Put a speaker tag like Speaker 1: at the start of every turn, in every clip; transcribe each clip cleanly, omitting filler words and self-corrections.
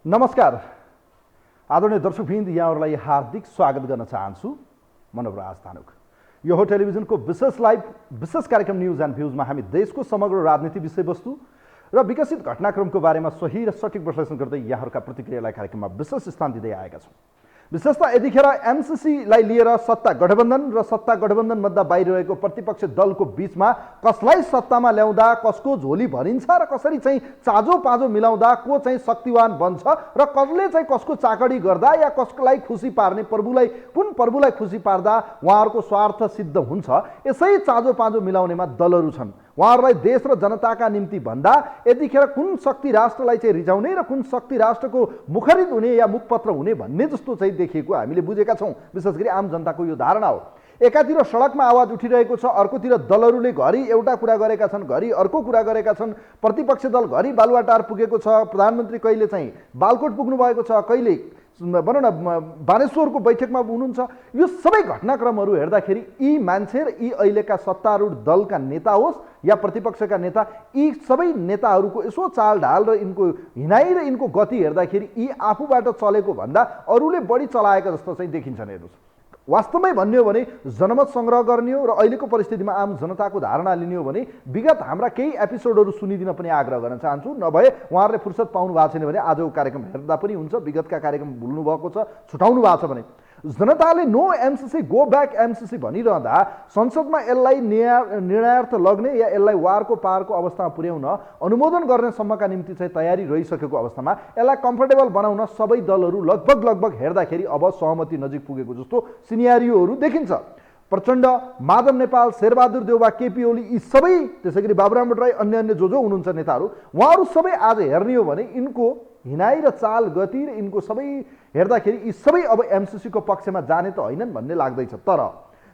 Speaker 1: नमस्कार आदरणीय दर्शकवृन्द, यहाँहरूलाई हार्दिक स्वागत गर्न चाहन्छु। म नवराज धानुक। यो हो टेलिभिजनको विशेष लाइभ विशेष कार्यक्रम न्युज एन्ड भ्युजमा हामी देशको समग्र राजनीति विषयवस्तु र विकसित घटनाक्रमको बारेमा सही र सठिक विश्लेषण गर्दै यहाँहरूका प्रतिक्रियालाई कार्यक्रममा विशेष स्थान दिँदै आएका छौँ। विशेषतः यतिखेर एमसीसीलाई लिएर सत्ता गठबन्धन र सत्ता गठबन्धनभन्दा बाहिर रहेको प्रतिपक्ष दलको बीचमा कसलाई सत्तामा ल्याउँदा कसको झोली भरिन्छ र कसरी चाहिँ चाँजो पाँजो मिलाउँदा को चाहिँ शक्तिवान बन्छ र कसले चाहिँ कसको चाकडी गर्दा या कसलाई खुसी पार्ने कुन प्रभुलाई खुसी पार्दा उहाँहरूको स्वार्थ सिद्ध हुन्छ, यसै चाँजो पाँजो मिलाउनेमा दलहरू छन्। उहाँहरूलाई देश र जनताका निम्ति भन्दा यतिखेर कुन शक्ति राष्ट्रलाई चाहिँ रिझाउने र कुन शक्ति राष्ट्रको मुखरित हुने या मुखपत्र हुने भन्ने जस्तो चाहिँ देखिएको हामीले बुझेका छौँ। विशेष गरी आम जनताको यो धारणा हो। एकातिर सडकमा आवाज उठिरहेको छ, अर्कोतिर दलहरूले घरि एउटा कुरा गरेका छन्, घरि अर्को कुरा गरेका छन्। प्रतिपक्ष दल घरि बालुवाटार पुगेको छ, प्रधानमन्त्री कहिले चाहिँ बालकोट पुग्नु भएको छ, कहिले भनौँ न बानेश्वरको बैठकमा हुनुहुन्छ। यो सबै घटनाक्रमहरू हेर्दाखेरि यी मान्छे र यी अहिलेका सत्तारूढ दलका नेता होस् या प्रतिपक्षका नेता, यी सबै नेताहरूको यसो चालढाल र यिनको हिँडाइ र यिनको गति हेर्दाखेरि यी आफूबाट चलेको भन्दा अरूले बढी चलाएका जस्तो चाहिँ देखिन्छन्। हेर्नुहोस्, वास्तवमै भन्ने हो भने जनमत सङ्ग्रह गर्ने हो र अहिलेको परिस्थितिमा आम जनताको धारणा लिने हो भने विगत हाम्रा केही एपिसोडहरू सुनिदिन पनि आग्रह गर्न चाहन्छु। नभए उहाँहरूले फुर्सद पाउनु भएको छैन भने आजको कार्यक्रम हेर्दा पनि हुन्छ। विगतका कार्यक्रम भुल्नु भएको छ, छुटाउनु भएको छ भने जनताले no MCC go back MCC भनिरहँदा संसदमा यसलाई निर्णयार्थ लग्ने या यसलाई वारको पारको अवस्थामा पुर्याउन अनुमोदन गर्ने सम्मका निम्ति चाहिँ तयारी रहिसकेको अवस्थामा यसलाई कम्फर्टेबल बनाउन सबै दलहरू लगभग हेर्दाखेरि अब सहमति नजिक पुगेको जस्तो सिनेरियोहरू देखिन्छ। प्रचण्ड, माधव नेपाल, शेरबहादुर देउवा, केपी ओली, यी सबै, त्यसै गरी बाबुराम भट्टराई, अन्य जो हुनुहुन्छ नेताहरू, उहाँहरू सबै आज हेर्ने हो भने यिनको हिँडाइ र चाल गति र यिनको सबै हेर्दाखेरि यी सबै अब एमसीसीको पक्षमा जाने त होइनन् भन्ने लाग्दैछ। तर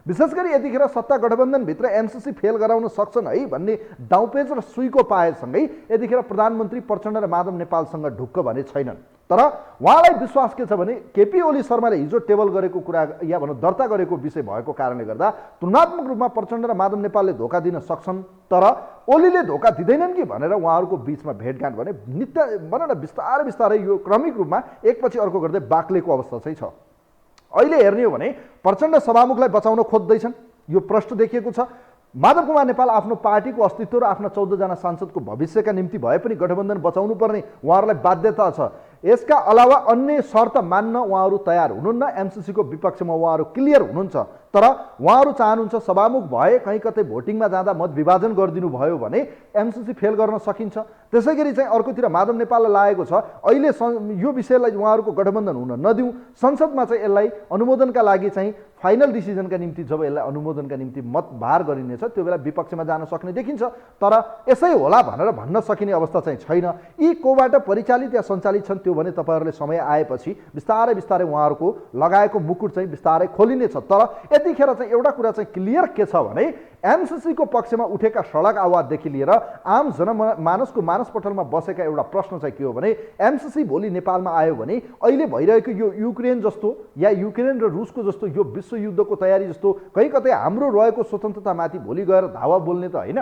Speaker 1: विशेष गरी यतिखेर सत्ता गठबन्धनभित्र एमसीसी फेल गराउन सक्छन् है भन्ने दाउपेच र सुईको पाएसँगै यतिखेर प्रधानमन्त्री प्रचण्ड र माधव नेपालसँग ढुक्क भने छैनन्। तर उहाँलाई विश्वास के छ भने केपी ओली शर्माले हिजो टेबल गरेको कुरा या भनौँ दर्ता गरेको विषय भएको कारणले गर्दा तुलनात्मक रूपमा प्रचण्ड र माधव नेपालले धोका दिन सक्छन्। तर ओलीले धोका दिँदैनन् कि भनेर उहाँहरूको बिचमा भेटघाट भने नित्य भनौँ न बिस्तारै यो क्रमिक रूपमा एकपछि अर्को गर्दै बाक्लेको अवस्था चाहिँ छ। अहिले हेर्ने हो भने प्रचण्ड सभामुखलाई बचाउन खोज्दैछन्, यो प्रश्न देखिएको छ। माधव कुमार नेपाल आफ्नो पार्टीको अस्तित्व र आफ्ना 14 जना सांसदको भविष्यका निम्ति भए पनि गठबन्धन बचाउनु पर्ने उहाँहरूलाई बाध्यता छ। यसका अलावा अन्य शर्त मान्न उहाँहरू तयार हुनुहुन्न। एमसीसीको विपक्षमा उहाँहरू क्लियर हुनुहुन्छ। तर उहाँहरू चाहनुहुन्छ सभामुख भए कहीँ कतै भोटिङमा जाँदा मत विभाजन गरिदिनु भयो भने एमसीसी फेल गर्न सकिन्छ। त्यसै गरी चाहिँ अर्कोतिर माधव नेपाललाई लागेको छ अहिले यो विषयलाई उहाँहरूको गठबन्धन हुन नदिउँ, संसदमा चाहिँ यसलाई अनुमोदनका लागि चाहिँ फाइनल डिसिजनका निम्ति जब यसलाई अनुमोदनका निम्ति मत भार गरिनेछ त्यो बेला विपक्षमा जान सक्ने देखिन्छ। तर यसै होला भनेर भन्न सकिने अवस्था चाहिँ छैन। यी कोबाट परिचालित या सञ्चालित छन् त्यो भने तपाईँहरूले समय आएपछि बिस्तारै उहाँहरूको लगाएको मुकुट चाहिँ बिस्तारै खोलिनेछ। तर यतिखेर चाहिँ एउटा कुरा चाहिँ क्लियर के छ भने एमसीसीको पक्षमा उठेका सडक आवाजदेखि लिएर आम जनमानसको मानसपटलमा बसेका एउटा प्रश्न चाहिँ के हो भने एमसीसी भोलि नेपालमा आयो भने अहिले भइरहेको यो युक्रेन जस्तो या युक्रेन र रुसको जस्तो यो विश्वयुद्धको तयारी जस्तो कहीँ कतै हाम्रो रहेको स्वतन्त्रतामाथि भोलि गएर धावा बोल्ने त होइन।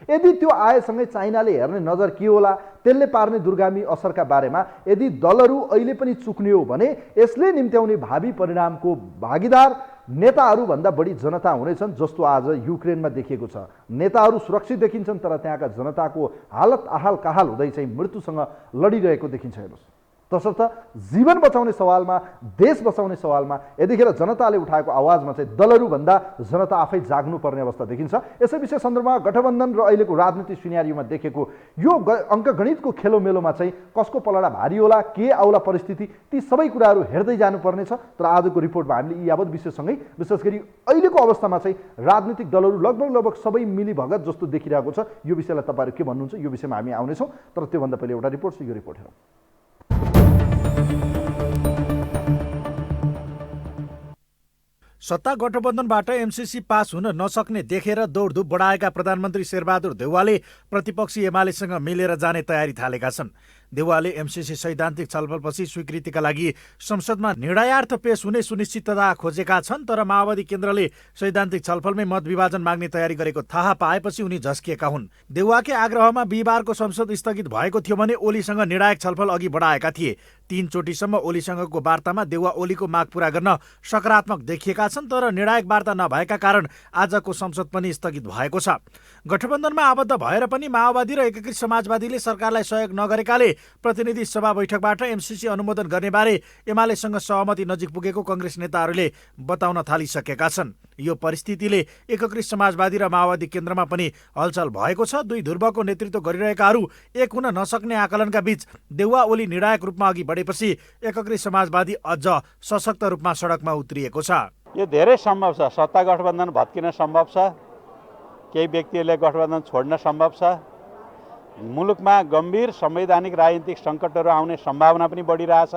Speaker 1: यदि त्यो आएसँगै चाइनाले हेर्ने नजर के होला, त्यसले पार्ने दुर्गामी असरका बारेमा यदि दलहरू अहिले पनि चुक्ने हो भने यसले निम्त्याउने भावी परिणामको भागीदार नेताहरूभन्दा बढी जनता हुनेछन्, जस्तो आज युक्रेनमा देखिएको छ। नेताहरू सुरक्षित देखिन्छन् तर त्यहाँका जनताको हालत आहाल काहाल हुँदै चाहिँ मृत्युसँग लडिरहेको देखिन्छ। हेर्नुहोस्, तसर्थ जीवन बचाउने सवालमा, देश बचाउने सवालमा यतिखेर जनताले उठाएको आवाजमा चाहिँ दलहरूभन्दा जनता आफै जाग्नुपर्ने अवस्था देखिन्छ। यसै विषय सन्दर्भमा गठबन्धन र अहिलेको राजनीतिक सिनेरियोमा देखेको यो अङ्कगणितको खेलोमेलोमा चाहिँ कसको पलडा भारी होला, के आउला परिस्थिति, ती सबै कुराहरू हेर्दै जानुपर्नेछ। तर आजको रिपोर्टमा हामीले यी यावत विषयसँगै विशेष गरी अहिलेको अवस्थामा चाहिँ राजनीतिक दलहरू लगभग सबै मिलीभगत जस्तो देखिरहेको छ। यो विषयलाई तपाईँहरू के भन्नुहुन्छ यो विषयमा हामी आउनेछौँ। तर त्योभन्दा पहिले एउटा रिपोर्ट छ, यो रिपोर्ट हेरौँ।
Speaker 2: सत्ता गठबन्धनबाट एमसीसी पास हुन नसक्ने देखेर दौडधुप बढाएका प्रधानमन्त्री शेरबहादुर देउवाले प्रतिपक्षी एमालेसँग मिलेर जाने तयारी थालेका छन्। देउवाले एमसीसी सैद्धान्तिक छलफलपछि स्वीकृतिका लागि संसदमा निर्णयार्थ पेश हुने सुनिश्चितता खोजेका छन्, तर माओवादी केन्द्रले सैद्धान्तिक छलफलमै मत विभाजन माग्ने तयारी गरेको थाहा पाएपछि उनी झस्किएका हुन्। देउवाकै आग्रहमा बिहिबारको संसद स्थगित भएको थियो भने ओलीसँग निर्णायक छलफल अघि बढाएका थिए। 3 चोटिसम्म ओलीसँगको वार्तामा देउवा ओलीको माग पूरा गर्न सकारात्मक देखिएका छन्, तर निर्णायक वार्ता नभएका कारण आजको संसद पनि स्थगित भएको छ। गठबन्धनमा आबद्ध भएर पनि माओवादी र एकीकृत समाजवादीले सरकारलाई सहयोग नगरेकाले प्रतिनिधि सभा बैठकबाट एमसीसी अनुमोदन गर्ने बारे एमालेसँग सहमति नजिक पुगेको कङ्ग्रेस नेताहरूले बताउन थालिसकेका छन्। यो परिस्थितिले एकीकृत समाजवादी र माओवादी केन्द्रमा पनि हलचल भएको छ। दुई ध्रुवको नेतृत्व गरिरहेकाहरू एक हुन नसक्ने आकलनका बीच देउवा ओली निर्णायक रूपमा अघि बढेपछि एकीकृत समाजवादी अझ सशक्त रूपमा सडकमा उत्रिएको छ।
Speaker 3: यो धेरै सम्भव छ। सत्ता गठबन्धन भत्किन सम्भव छ, केही व्यक्तिहरूले गठबन्धन छोड्न सम्भव छ, मुलुकमा गम्भीर संवैधानिक राजनीतिक सङ्कटहरू आउने सम्भावना पनि बढिरहेछ।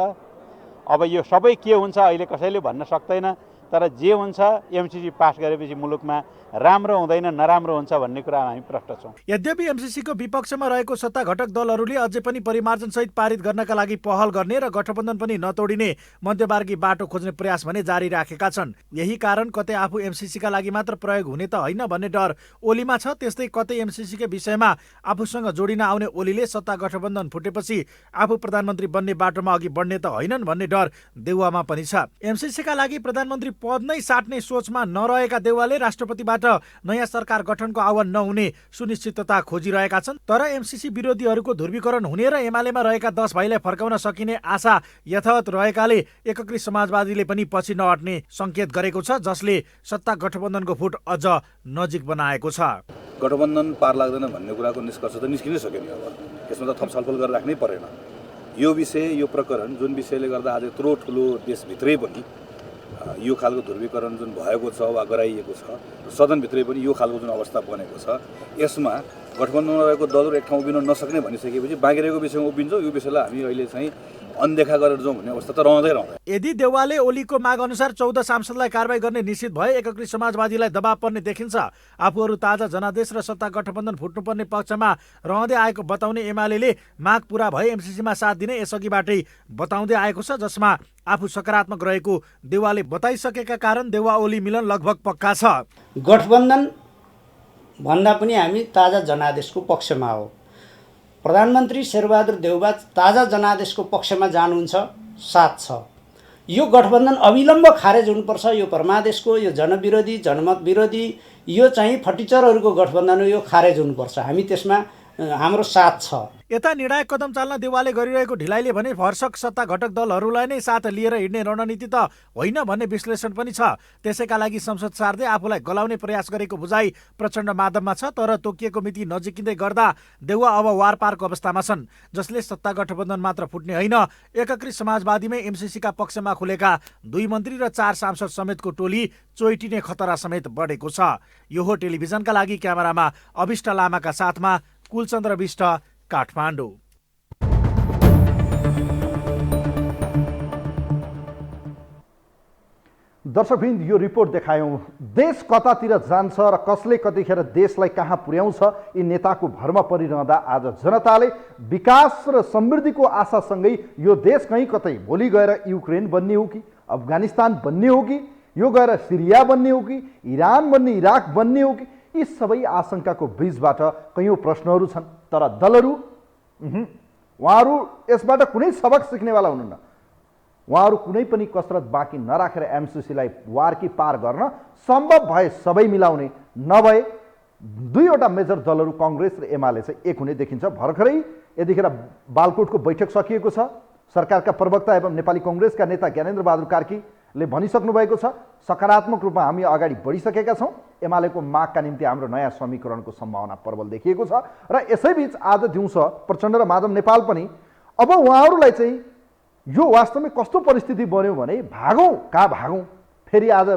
Speaker 3: अब यो सबै के हुन्छ अहिले कसैले भन्न सक्दैन, तर जे हुन्छ एमसीसी पास गरेपछि मुलुकमा राम्रो हुँदैन नराम्रो हुन्छ भन्ने कुरा हामी प्रष्ट छौँ।
Speaker 2: यद्यपि एमसीसीको विपक्षमा रहेको सत्ता घटक दलहरूले अझै पनि परिमार्जनसहित पारित गर्नका लागि पहल गर्ने र गठबन्धन पनि नतोडिने मध्यमार्गी बाटो खोज्ने प्रयास भने जारी राखेका छन्। यही कारण कतै आफू एमसीसीका लागि मात्र प्रयोग हुने त होइन भन्ने डर ओलीमा छ। त्यस्तै कतै एमसीसीकै विषयमा आफूसँग जोडिन आउने ओलीले सत्ता गठबन्धन फुटेपछि आफू प्रधानमन्त्री बन्ने बाटोमा अघि बढ्ने त होइनन् भन्ने डर देउवामा पनि छ। एमसीसीका लागि प्रधानमन्त्री पद नै साट्ने सोचमा नरहेका देउवाले राष्ट्रपतिबाट नयाँ सरकार गठनको आह्वान नहुने सुनिश्चितता खोजिरहेका छन्। तर एमसीसी विरोधीहरूको ध्रुवीकरण हुने र एमालेमा रहेका 10 भाइलाई फर्काउन सकिने आशा यथावत रहेकाले एकीकृत समाजवादीले पनि पछि नहट्ने सङ्केत गरेको छ, जसले सत्ता गठबन्धनको फुट अझ नजिक बनाएको छ।
Speaker 4: गठबन्धन पार लाग्दैन भन्ने कुराको निष्कर्ष त निस्किनै सकेन। अब यसमा त थप छलफल गरेर राख्नै परेन। यो विषय, यो प्रकरण जुन विषयले गर्दा आज यत्रो ठुलो देशभित्रै पनि यो खालको ध्रुवीकरण जुन भएको छ वा गराइएको छ, सदनभित्रै पनि यो खालको जुन अवस्था बनेको छ, यसमा गठबन्धनमा रहेको दलहरू एक ठाउँ उभिन नसक्ने भनिसकेपछि बाँकी रहेको विषयमा उभिन्छौँ। यो विषयलाई हामी अहिले चाहिँ अनदेखा गरेर जाउँ भन्ने अवस्था त रहँदैन।
Speaker 2: यदि देउवाले ओलीको माग अनुसार 14 सांसदलाई कारबाही गर्ने निश्चित भए एकीकृत समाजवादीलाई दबाव पर्ने देखिन्छ। आफूहरू ताजा जनादेश र सत्ता गठबन्धन फुट्नुपर्ने पक्षमा रहँदै आएको बताउने एमाले माग पूरा भए एमसीसीमा साथ दिने यसअघिबाटै बताउँदै आएको छ, जसमा आफू सकारात्मक रहेको देउवाले बताइसकेका कारण देउवा ओली मिलन लगभग पक्का छ।
Speaker 5: गठबन्धन भन्दा पनि हामी ताजा जनादेशको पक्षमा हो। प्रधानमन्त्री शेरबहादुर देउवा ताजा जनादेशको पक्षमा जानुहुन्छ, साथ छ। यो गठबन्धन अविलम्ब खारेज हुनुपर्छ। यो परमादेशको, यो जनविरोधी, जनमत विरोधी, यो चाहिँ फटिचरहरूको गठबन्धन हो, यो खारेज हुनुपर्छ। हामी त्यसमा हाम्रो साथ छ।
Speaker 2: यता निर्णायक कदम चाल्न देउवाले गरिरहेको ढिलाइले भने भरसक सत्ता घटक दलहरूलाई नै साथ लिएर हिँड्ने रणनीति त होइन भन्ने विश्लेषण पनि छ। त्यसैका लागि संसद सार्दै आफूलाई गलाउने प्रयास गरेको बुझाइ प्रचण्ड माधवमा छ। तर तोकिएको मिति नजिकिँदै गर्दा देउवा अब वारपारको अवस्थामा छन्, जसले सत्ता गठबन्धन मात्र फुट्ने होइन, एकीकृत समाजवादीमै एमसीसीका पक्षमा खुलेका 2 मन्त्री र 4 सांसद समेतको टोली चोइटिने खतरा समेत बढेको छ। यो हो टेलिभिजनका लागि क्यामेरामा अभिष्ट लामाका साथमा कुलचन्द्र विष्ट, काठमाडौँ।
Speaker 1: दर्शकवृन्द, यो रिपोर्ट देखायौँ देश कतातिर जान्छ र कसले कतिखेर देशलाई कहाँ पुर्याउँछ यी नेताको भरमा परिरहँदा आज जनताले विकास र समृद्धिको आशासँगै यो देश कहीँ कतै भोलि गएर युक्रेन बन्ने हो कि अफगानिस्तान बन्ने हो कि यो गएर सिरिया बन्ने हो कि इरान बन्ने, इराक बन्ने हो कि, यी सबै आशंकाको बीचबाट कयौँ प्रश्नहरू छन्। तर दलहरू उहाँहरू यसबाट कुनै सबक सिक्नेवाला हुनुहुन्न। उहाँहरू कुनै पनि कसरत बाँकी नराखेर एमसीसीलाई वारकी पार गर्न सम्भव भए सबै मिलाउने, नभए 2वटा मेजर दलहरू काङ्ग्रेस र एमाले चाहिँ एक हुने देखिन्छ। भर्खरै यतिखेर बालकोटको बैठक सकिएको छ। सरकारका प्रवक्ता एवं नेपाली काङ्ग्रेसका नेता ज्ञानेन्द्र बहादुर कार्कीले भनिसक्नु भएको छ, सकारात्मक रूपमा हामी अगाडि बढिसकेका छौँ। एमालेको मागका निम्ति हाम्रो नयाँ समीकरणको सम्भावना प्रबल देखिएको छ। र यसैबीच आज दिउँसो प्रचण्ड र माधव नेपाल पनि अब उहाँहरूलाई चाहिँ यो वास्तवमै कस्तो परिस्थिति बन्यो भने भागौँ, कहाँ भागौँ। फेरि आज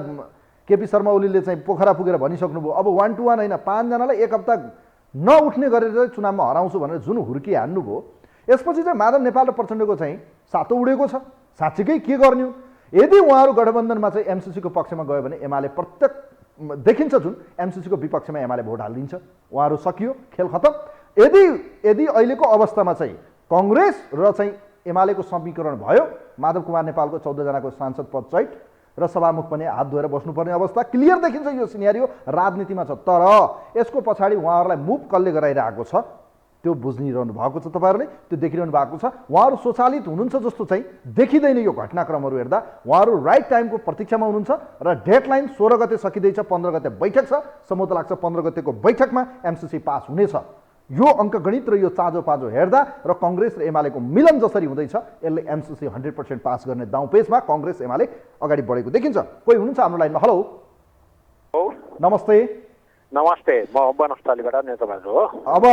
Speaker 1: केपी शर्मा ओलीले चाहिँ पोखरा पुगेर भनिसक्नुभयो, अब 1 to 1 होइन, 5 जनालाई एक हप्ता नउठ्ने गरेर चुनावमा हराउँछु भनेर जुन हुर्की हान्नुभयो, यसपछि चाहिँ माधव नेपाल र प्रचण्डको चाहिँ सातो उडेको छ। साँच्चीकै के गर्ने हो? यदि उहाँहरू गठबन्धनमा चाहिँ एमसीसीको पक्षमा गयो भने एमाले प्रत्येक देखिन्छ जुन एमसीसीको विपक्षमा एमाले भोट हालिदिन्छ। उहाँहरू सकियो, खेल खतम। यदि अहिलेको अवस्थामा चाहिँ कङ्ग्रेस र चाहिँ एमालेको समीकरण भयो, माधव कुमार नेपालको 14 जनाको सांसद पद चैट र सभामुख पनि हात धोएर बस्नुपर्ने अवस्था क्लियर देखिन्छ। यो सिनेरियो राजनीतिमा छ, तर यसको पछाडि उहाँहरूलाई मुभ कसले गराइरहेको छ त्यो बुझिरहनु भएको छ, तपाईँहरूले त्यो देखिरहनु भएको छ। उहाँहरू स्वचालित हुनुहुन्छ जस्तो चाहिँ देखिँदैन यो घटनाक्रमहरू हेर्दा। उहाँहरू राइट टाइमको प्रतीक्षामा हुनुहुन्छ र डेडलाइन 16 गते सकिँदैछ, 15 गते बैठक छ। सम्भवत लाग्छ 15 गतेको बैठकमा एमसिसी पास हुनेछ। यो अङ्कगणित र यो चाँजो पाँजो हेर्दा र कङ्ग्रेस र एमालेको मिलन जसरी हुँदैछ यसले एमसिसी 100% पास गर्ने दाउपेचमा कङ्ग्रेस एमाले अगाडि बढेको देखिन्छ। कोही हुनुहुन्छ हाम्रो लाइनमा? हेलो, नमस्ते।
Speaker 6: नमस्ते, म वनस्थलीबाट नेता भान्जु हो।
Speaker 1: अब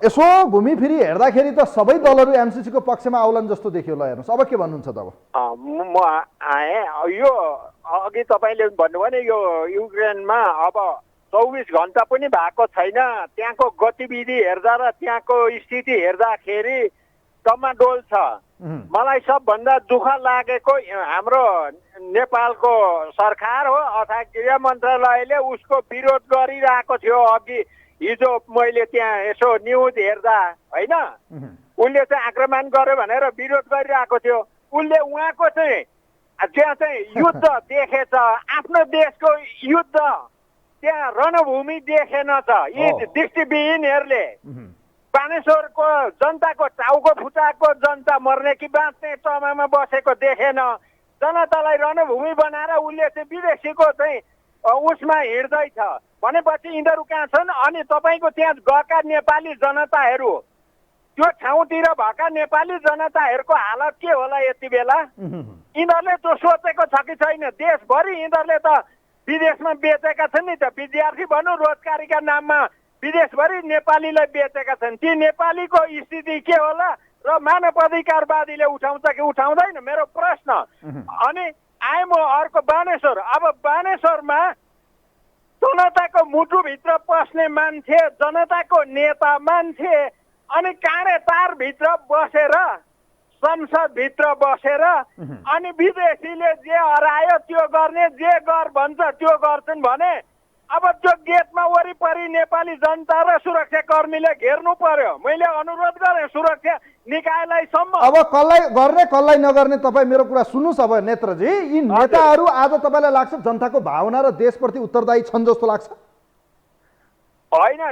Speaker 1: यसो घुमिफिरी हेर्दाखेरि त सबै दलहरू एमसिसीको पक्षमा आउलान् जस्तो देखियो। ल हेर्नुहोस् अब के भन्नुहुन्छ त? अब
Speaker 6: म आएँ, यो अघि तपाईँले भन्नुभयो नि यो युक्रेनमा अब 24 घण्टा पनि भएको छैन, त्यहाँको गतिविधि हेर्दा र त्यहाँको स्थिति हेर्दाखेरि डमाडोल छ। मलाई सबभन्दा दुःख लागेको हाम्रो नेपालको सरकार हो, अर्थात् गृह मन्त्रालयले उसको विरोध गरिरहेको थियो। अघि हिजो मैले त्यहाँ यसो न्युज हेर्दा होइन, उसले चाहिँ आक्रमण गर्यो भनेर विरोध गरिरहेको थियो। उसले उहाँको चाहिँ त्यहाँ चाहिँ युद्ध देखेछ, आफ्नो देशको युद्ध त्यहाँ रणभूमि देखेन त। यी दृष्टिविहीनहरूले बानेश्वरको जनताको टाउको फुटाएको जनता मर्ने कि बाँच्ने तमामा बसेको देखेन। जनतालाई रणभूमि बनाएर उसले चाहिँ विदेशीको चाहिँ उसमा हिँड्दैछ भनेपछि यिनीहरू कहाँ छन्? अनि तपाईँको त्यहाँ गएका नेपाली जनताहरू, त्यो ठाउँतिर भएका नेपाली जनताहरूको हालत के होला यति बेला? यिनीहरूले त्यो सोचेको छ कि छैन? देशभरि यिनीहरूले त विदेशमा बेचेका छन् नि त। विद्यार्थी भनौँ, रोजगारीका नाममा विदेशभरि नेपालीलाई बेचेका छन्। ती नेपालीको स्थिति के होला र मानव अधिकारवादीले उठाउँछ कि उठाउँदैन? मेरो प्रश्न। अनि आए म अर्को बानेश्वर। अब बानेश्वरमा जनताको मुटुभित्र पस्ने मान्छे, जनताको नेता मान्छे, अनि काँडे तारभित्र बसेर संसदभित्र बसेर अनि विदेशीले जे हरायो त्यो गर्ने, जे गर भन्छ त्यो गर्छन् भने अब त्यो गेटमा वरिपरि नेपाली जनता र सुरक्षाकर्मीले घेर्नु पर्यो। मैले अनुरोध गरेँ सुरक्षा निकायलाई सम्म।
Speaker 1: अब कसलाई गर्ने कसलाई नगर्ने तपाईँ मेरो कुरा सुन्नुहोस्। अब नेत्रजी, यी नेताहरू आज तपाईँलाई लाग्छ जनताको भावना र देशप्रति उत्तरदायी छन् जस्तो लाग्छ?
Speaker 6: होइन,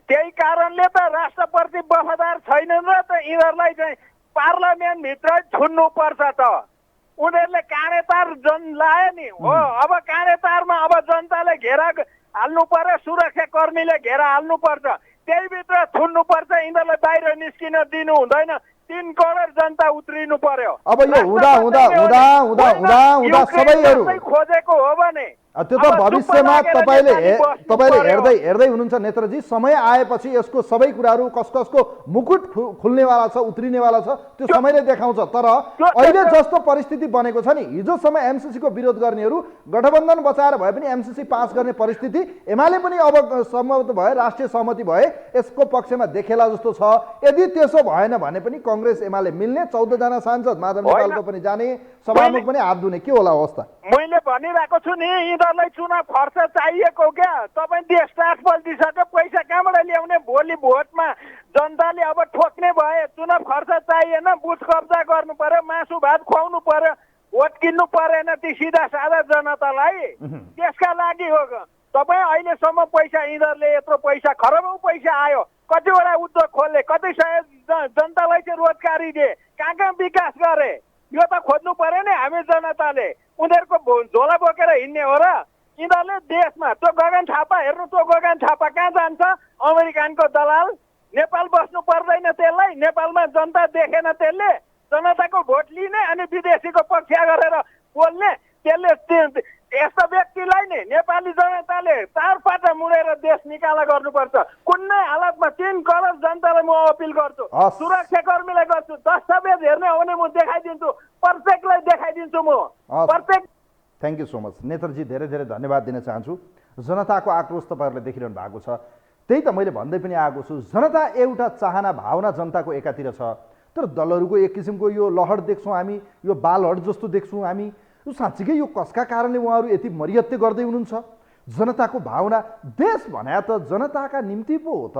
Speaker 6: त्यही कारणले त राष्ट्रप्रति वफादार छैनन् र त यिनीहरूलाई चाहिँ पार्लियामेन्टभित्र छुन्नुपर्छ त। उनीहरूले काँडे तार लायो नि हो। अब काँडे तारमा अब जनताले घेरा हाल्नु पर्यो, सुरक्षाकर्मीले घेरा हाल्नुपर्छ, त्यही भित्र छुन्नुपर्छ। यिनीहरूलाई बाहिर निस्किन दिनु हुँदैन। 3 करोड जनता उत्रिनु पर्यो।
Speaker 1: अब यो हुँदा हुँदा हुँदा हुँदा हुँदा हुँदा सबैहरू
Speaker 6: खोजेको हो भने
Speaker 1: त्यो त भविष्यमा तपाईँले हेर्दै हुनुहुन्छ नेत्रजी। समय आएपछि यसको सबै कुराहरू कस कसको मुकुट खुल्नेवाला छ, उत्रिनेवाला छ, त्यो समयले देखाउँछ। तर अहिले जस्तो परिस्थिति बनेको छ नि, हिजोसम्म एमसिसीको विरोध गर्नेहरू गठबन्धन बचाएर भए पनि एमसिसी पास गर्ने परिस्थिति एमाले पनि अब सहमत भए, राष्ट्रिय सहमति भए यसको पक्षमा देखेला जस्तो छ। यदि त्यसो भएन भने पनि कङ्ग्रेस एमाले मिल्ने, 14 जना सांसद माधव नेपालको पनि जाने, सभामुख पनि हात धुने, के होला अवस्था?
Speaker 6: मैले भनिरहेको छु नि, यिनीहरूलाई चुनाव खर्च चाहिएको क्या। तपाईँ देश टाक पल्टिसक्यो, पैसा कहाँबाट ल्याउने? भोलि भोटमा जनताले अब ठोक्ने भए चुनाव खर्च चाहिएन, बुथ कब्जा गर्नु पर्यो, मासु भात खुवाउनु पर्यो, भोट किन्नु परेन ती सिधा साधा जनतालाई। त्यसका लागि हो। तपाईँ अहिलेसम्म पैसा यिनीहरूले यत्रो पैसा खरबौँ पैसा आयो, कतिवटा उद्योग खोले, कति सय जनतालाई चाहिँ रोजगारी दिए, कहाँ कहाँ विकास गरे, यो त खोज्नु पर्यो नि हामी जनताले। उनीहरूको झोला बोकेर हिँड्ने हो र? यिनीहरूले देशमा त्यो गगन थापा हेर्नु, त्यो गगन थापा कहाँ जान्छ? अमेरिकनको दलाल। नेपाल बस्नु पर्दैन त्यसलाई? नेपालमा जनता देखेन त्यसले? जनताको भोट लिने अनि विदेशीको पक्ष गरेर बोल्ने, त्यसले यस्तो व्यक्तिलाई नै नेपाली जनताले तारपाटा मुडेर देश निकाला गर्नुपर्छ। कुनै हालतमा 3 करोड जनतालाई म अपिल गर्छु, सुरक्षाकर्मीलाई गर्छु, दस्तावेज हेर्ने हो भने म देखाइदिन्छु, प्रत्येकलाई देखाइदिन्छु म। प्रत्येक।
Speaker 1: थ्याङ्क यू सो मच नेत्रजी, धेरै धेरै धन्यवाद दिन चाहन्छु। जनताको आक्रोश तपाईँहरूले देखिरहनु भएको छ, त्यही त मैले भन्दै पनि आएको छु। जनता एउटा चाहना भावना जनताको एकातिर छ, तर दलहरूको एक किसिमको यो लहर देख्छौँ हामी, यो बालहट जस्तो देख्छौँ हामी। यो साँच्चीकै यो कसका कारणले उहाँहरू यति मरियत्ते गर्दै हुनुहुन्छ? जनताको भावना, देश भने त जनताका निम्ति पो हो त।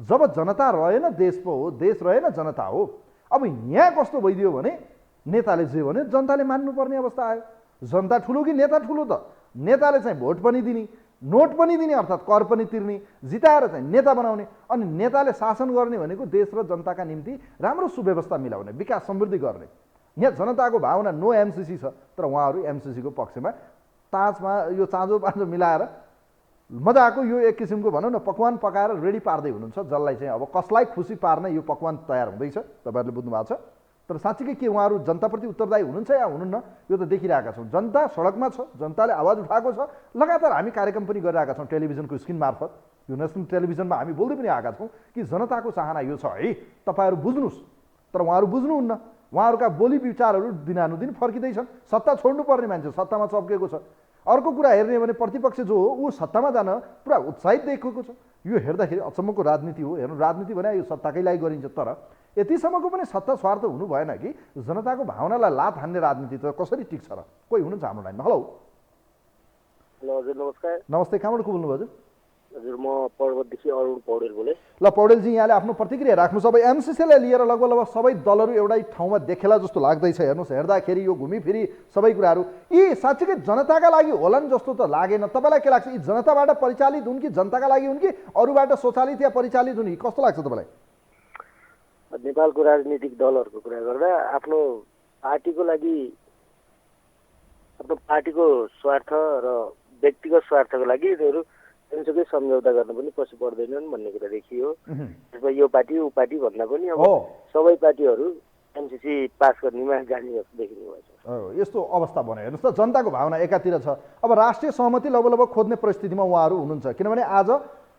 Speaker 1: जब जनता रहेन देश पो हो, देश रहेन जनता हो। अब यहाँ कस्तो भइदियो भने नेताले जे भने जनताले मान्नुपर्ने अवस्था आयो। जनता ठुलो कि नेता ठुलो त? नेताले चाहिँ भोट पनि दिने, नोट पनि दिने, अर्थात् कर पनि तिर्ने, जिताएर चाहिँ नेता बनाउने, अनि नेताले शासन गर्ने भनेको देश र जनताका निम्ति राम्रो सुव्यवस्था मिलाउने, विकास समृद्धि गर्ने। यहाँ जनताको भावना नो एमसिसी छ, तर उहाँहरू एमसिसीको पक्षमा ताजमा यो चाँजो पाँजो मिलाएर मजाको यो एक किसिमको भनौँ न पकवान पकाएर रेडी पार्दै हुनुहुन्छ, जसलाई चाहिँ अब कसलाई खुसी पार्न यो पकवान तयार हुँदैछ, तपाईँहरूले बुझ्नु भएको छ। तर साँच्चीकै के उहाँहरू जनताप्रति उत्तरदायी हुनुहुन्छ या हुनुहुन्न यो त देखिरहेका छौँ। जनता सडकमा छ, जनताले आवाज उठाएको छ, लगातार हामी कार्यक्रम पनि गरिरहेका छौँ टेलिभिजनको स्क्रिन मार्फत, यो नेसनल टेलिभिजनमा हामी बोल्दै पनि आएका छौँ कि जनताको चाहना यो छ है, तपाईँहरू बुझ्नुहोस्। तर उहाँहरू बुझ्नुहुन्न, उहाँहरूका बोली विचारहरू दिनानुदिन फर्किँदैछन्। सत्ता छोड्नुपर्ने मान्छे सत्तामा चप्केको छ। अर्को कुरा हेर्ने हो भने प्रतिपक्ष जो हो ऊ सत्तामा जान पुरा उत्साहित देखेको छ। यो हेर्दाखेरि अचम्मको राजनीति हो। हेर्नु, राजनीति भने यो सत्ताकै लागि गरिन्छ, तर यतिसम्मको पनि सत्ता स्वार्थ हुनु भएन कि जनताको भावनालाई लात हान्ने राजनीति त कसरी टिक्छ र? कोही हुनुहुन्छ हाम्रो लाइनमा? हेलो
Speaker 7: हेलो हजुर नमस्कार।
Speaker 1: नमस्ते, कहाँबाट को बोल्नुभयो हजुर?
Speaker 7: हजुर म पर्वतदेखि अरुण पौडेल बोले।
Speaker 1: ल पौडेलजी, यहाँले आफ्नो प्रतिक्रिया राख्नु। सबै एमसिसीलाई लिएर लगभग सबै दलहरू एउटै ठाउँमा देखेला जस्तो लाग्दैछ। हेर्नुहोस्, हेर्दाखेरि यो घुमिफिरी सबै कुराहरू यी साँच्चीकै जनताका लागि होलान् जस्तो त लागेन। तपाईँलाई के लाग्छ, यी जनताबाट परिचालित हुन् कि जनताका लागि हुन् कि अरूबाट स्वचालित या परिचालित हुन्, कस्तो लाग्छ तपाईँलाई?
Speaker 7: नेपालको राजनीतिक दलहरूको कुरा गर्दा आफ्नो पार्टीको लागि, आफ्नो पार्टीको स्वार्थ र व्यक्तिगत स्वार्थको लागि यिनीहरू जुनसुकै सम्झौता गर्न पनि पछि पर्दैनन् भन्ने कुरा देखियो। त्यसमा यो पार्टी ऊ पार्टी भन्दा पनि अब सबै पार्टीहरू एमसिसी पास गर्नेमा जाने जस्तो देखिनु भएछ।
Speaker 1: यस्तो अवस्था बन्यो। हेर्नुहोस् त, जनताको भावना एकातिर छ। अब राष्ट्रिय सहमति लगभग खोज्ने परिस्थितिमा उहाँहरू हुनुहुन्छ, किनभने आज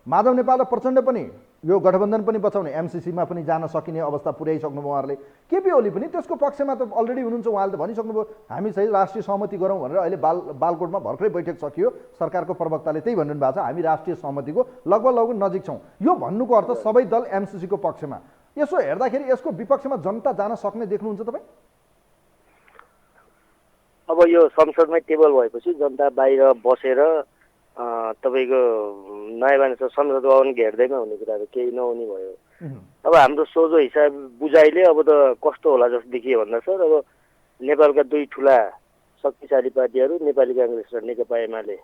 Speaker 1: माधव नेपाल र प्रचण्ड पनि यो गठबन्धन पनि बचाउने, एमसिसीमा पनि जान सकिने अवस्था पुर्याइसक्नुभयो उहाँहरूले। केपी ओली पनि त्यसको पक्षमा त अलरेडी हुनुहुन्छ। उहाँले त भनिसक्नुभयो हामी चाहिँ राष्ट्रिय सहमति गरौँ भनेर। अहिले बालकोटमा भर्खरै बैठक सकियो, सरकारको प्रवक्ताले त्यही भनिरहनु भएको छ, हामी राष्ट्रिय सहमतिको लगभग नजिक छौँ। यो भन्नुको अर्थ सबै दल एमसिसीको पक्षमा। यसो हेर्दाखेरि यसको विपक्षमा जनता जान सक्ने देख्नुहुन्छ तपाईँ?
Speaker 7: अब यो संसदमै टेबल भएपछि जनता बाहिर बसेर तपाईँको नयाँ मानिस संसद भवन घेर्दैमा हुने कुराहरू केही नहुने भयो। अब हाम्रो सोझो हिसाब बुझाइले अब त कस्तो होला जस्तो देखियो भन्दा सर, अब नेपालका दुई ठुला शक्तिशाली पार्टीहरू नेपाली काङ्ग्रेस र नेकपा एमाले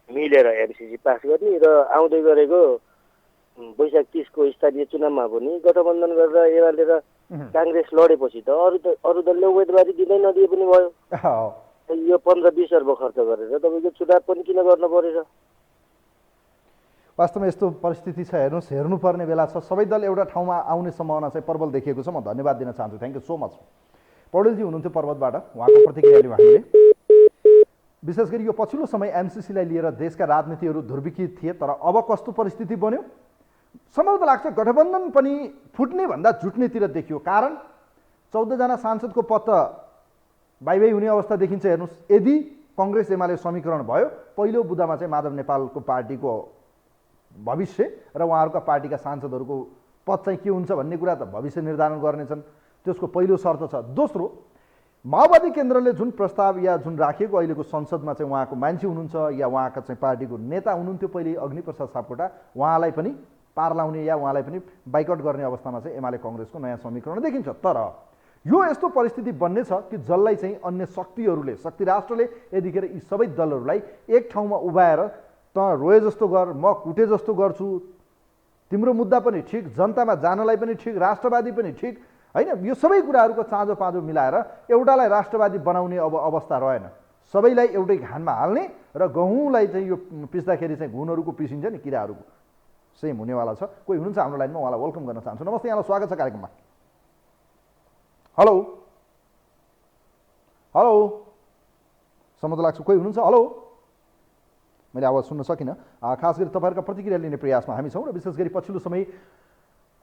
Speaker 7: मिलेर एमसिसी पास गर्ने र आउँदै गरेको वैशाख 30 को स्थानीय चुनावमा पनि गठबन्धन गरेर एमाले र काङ्ग्रेस लडेपछि त अरू दलले उम्मेदवारी दिँदै नदिए पनि भयो। यो 15-20 अर्ब खर्च गरेर तपाईँको चुनाव पनि किन गर्न परेछ?
Speaker 1: वास्तवमा यस्तो परिस्थिति छ। हेर्नुहोस्, हेर्नुपर्ने बेला छ। सबै दल एउटा ठाउँमा आउने सम्भावना चाहिँ प्रबल देखिएको छ। म धन्यवाद दिन चाहन्छु। Thank you so much. पौडेलजी हुनुहुन्थ्यो पर्वतबाट, उहाँको प्रतिक्रिया लियौँ हामीले। विशेष गरी यो पछिल्लो समय एमसिसीलाई लिएर देशका राजनीतिहरू ध्रुवीकृत थिए, तर अब कस्तो परिस्थिति बन्यो? सम्भवतः लाग्छ गठबन्धन पनि फुट्ने भन्दा जुट्नेतिर देखियो। कारण 14 जना सांसदको पद त बाई हुने अवस्था देखिन्छ। हेर्नुहोस्, यदि कङ्ग्रेस एमाले समीकरण भयो, पहिलो बुदामा चाहिँ माधव नेपालको पार्टीको भविष्य र उहाँहरूका पार्टीका सांसदहरूको पद चाहिँ के हुन्छ भन्ने कुरा त भविष्य निर्धारण गर्नेछन्। त्यसको पहिलो शर्त छ। दोस्रो, माओवादी केन्द्रले जुन प्रस्ताव या जुन राखिएको अहिलेको संसदमा चाहिँ उहाँको मान्छे हुनुहुन्छ या उहाँका चाहिँ पार्टीको नेता हुनुहुन्थ्यो पहिले अग्निप्रसाद सापकोटा, उहाँलाई पनि पार लाउने या उहाँलाई पनि बाइकआउट गर्ने अवस्थामा चाहिँ एमाले कङ्ग्रेसको नयाँ समीकरण देखिन्छ। तर यो यस्तो परिस्थिति बन्ने छ कि जसलाई चाहिँ अन्य शक्तिहरूले, शक्ति राष्ट्रले यतिखेर यी सबै दलहरूलाई एक ठाउँमा उभाएर त रोए जस्तो गर, म कुटे जस्तो गर्छु, तिम्रो मुद्दा पनि ठिक, जनतामा जानलाई पनि ठिक, राष्ट्रवादी पनि ठिक, होइन, यो सबै कुराहरूको चाँजो पाँजो मिलाएर एउटालाई राष्ट्रवादी बनाउने अब अवस्था रहेन। सबैलाई एउटै घानमा हाल्ने र गहुँलाई चाहिँ यो पिस्दाखेरि चाहिँ घुनहरूको पिसिन्छ नि, किराहरूको सेम हुनेवाला छ। कोही हुनुहुन्छ हाम्रो लाइनमा, उहाँलाई वेलकम गर्न चाहन्छु। नमस्ते, यहाँलाई स्वागत छ कार्यक्रममा। हेलो हेलो, सम्म त लाग्छ कोही हुनुहुन्छ? हेलो, मैले आवाज सुन्न सकिनँ। खास गरी तपाईँहरूका प्रतिक्रिया लिने प्रयासमा हामी छौँ र विशेष गरी पछिल्लो समय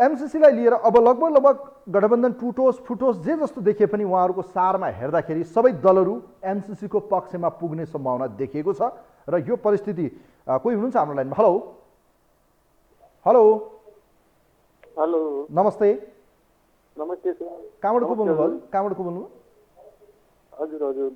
Speaker 1: एमसिसीलाई लिएर अब लगभग गठबन्धन टुटोस् फुटोस् जे जस्तो देखिए पनि उहाँहरूको सारमा हेर्दाखेरि सबै दलहरू एमसिसीको पक्षमा पुग्ने सम्भावना देखिएको छ। र यो परिस्थिति कोही हुनुहुन्छ हाम्रो लाइनमा? हेलो हेलो
Speaker 7: हेलो,
Speaker 1: नमस्ते।
Speaker 7: नमस्ते सर।
Speaker 1: कहाँबाट को बोल्नुभयो? कहाँबाट को बोल्नुभयो?
Speaker 7: हजुर हजुर,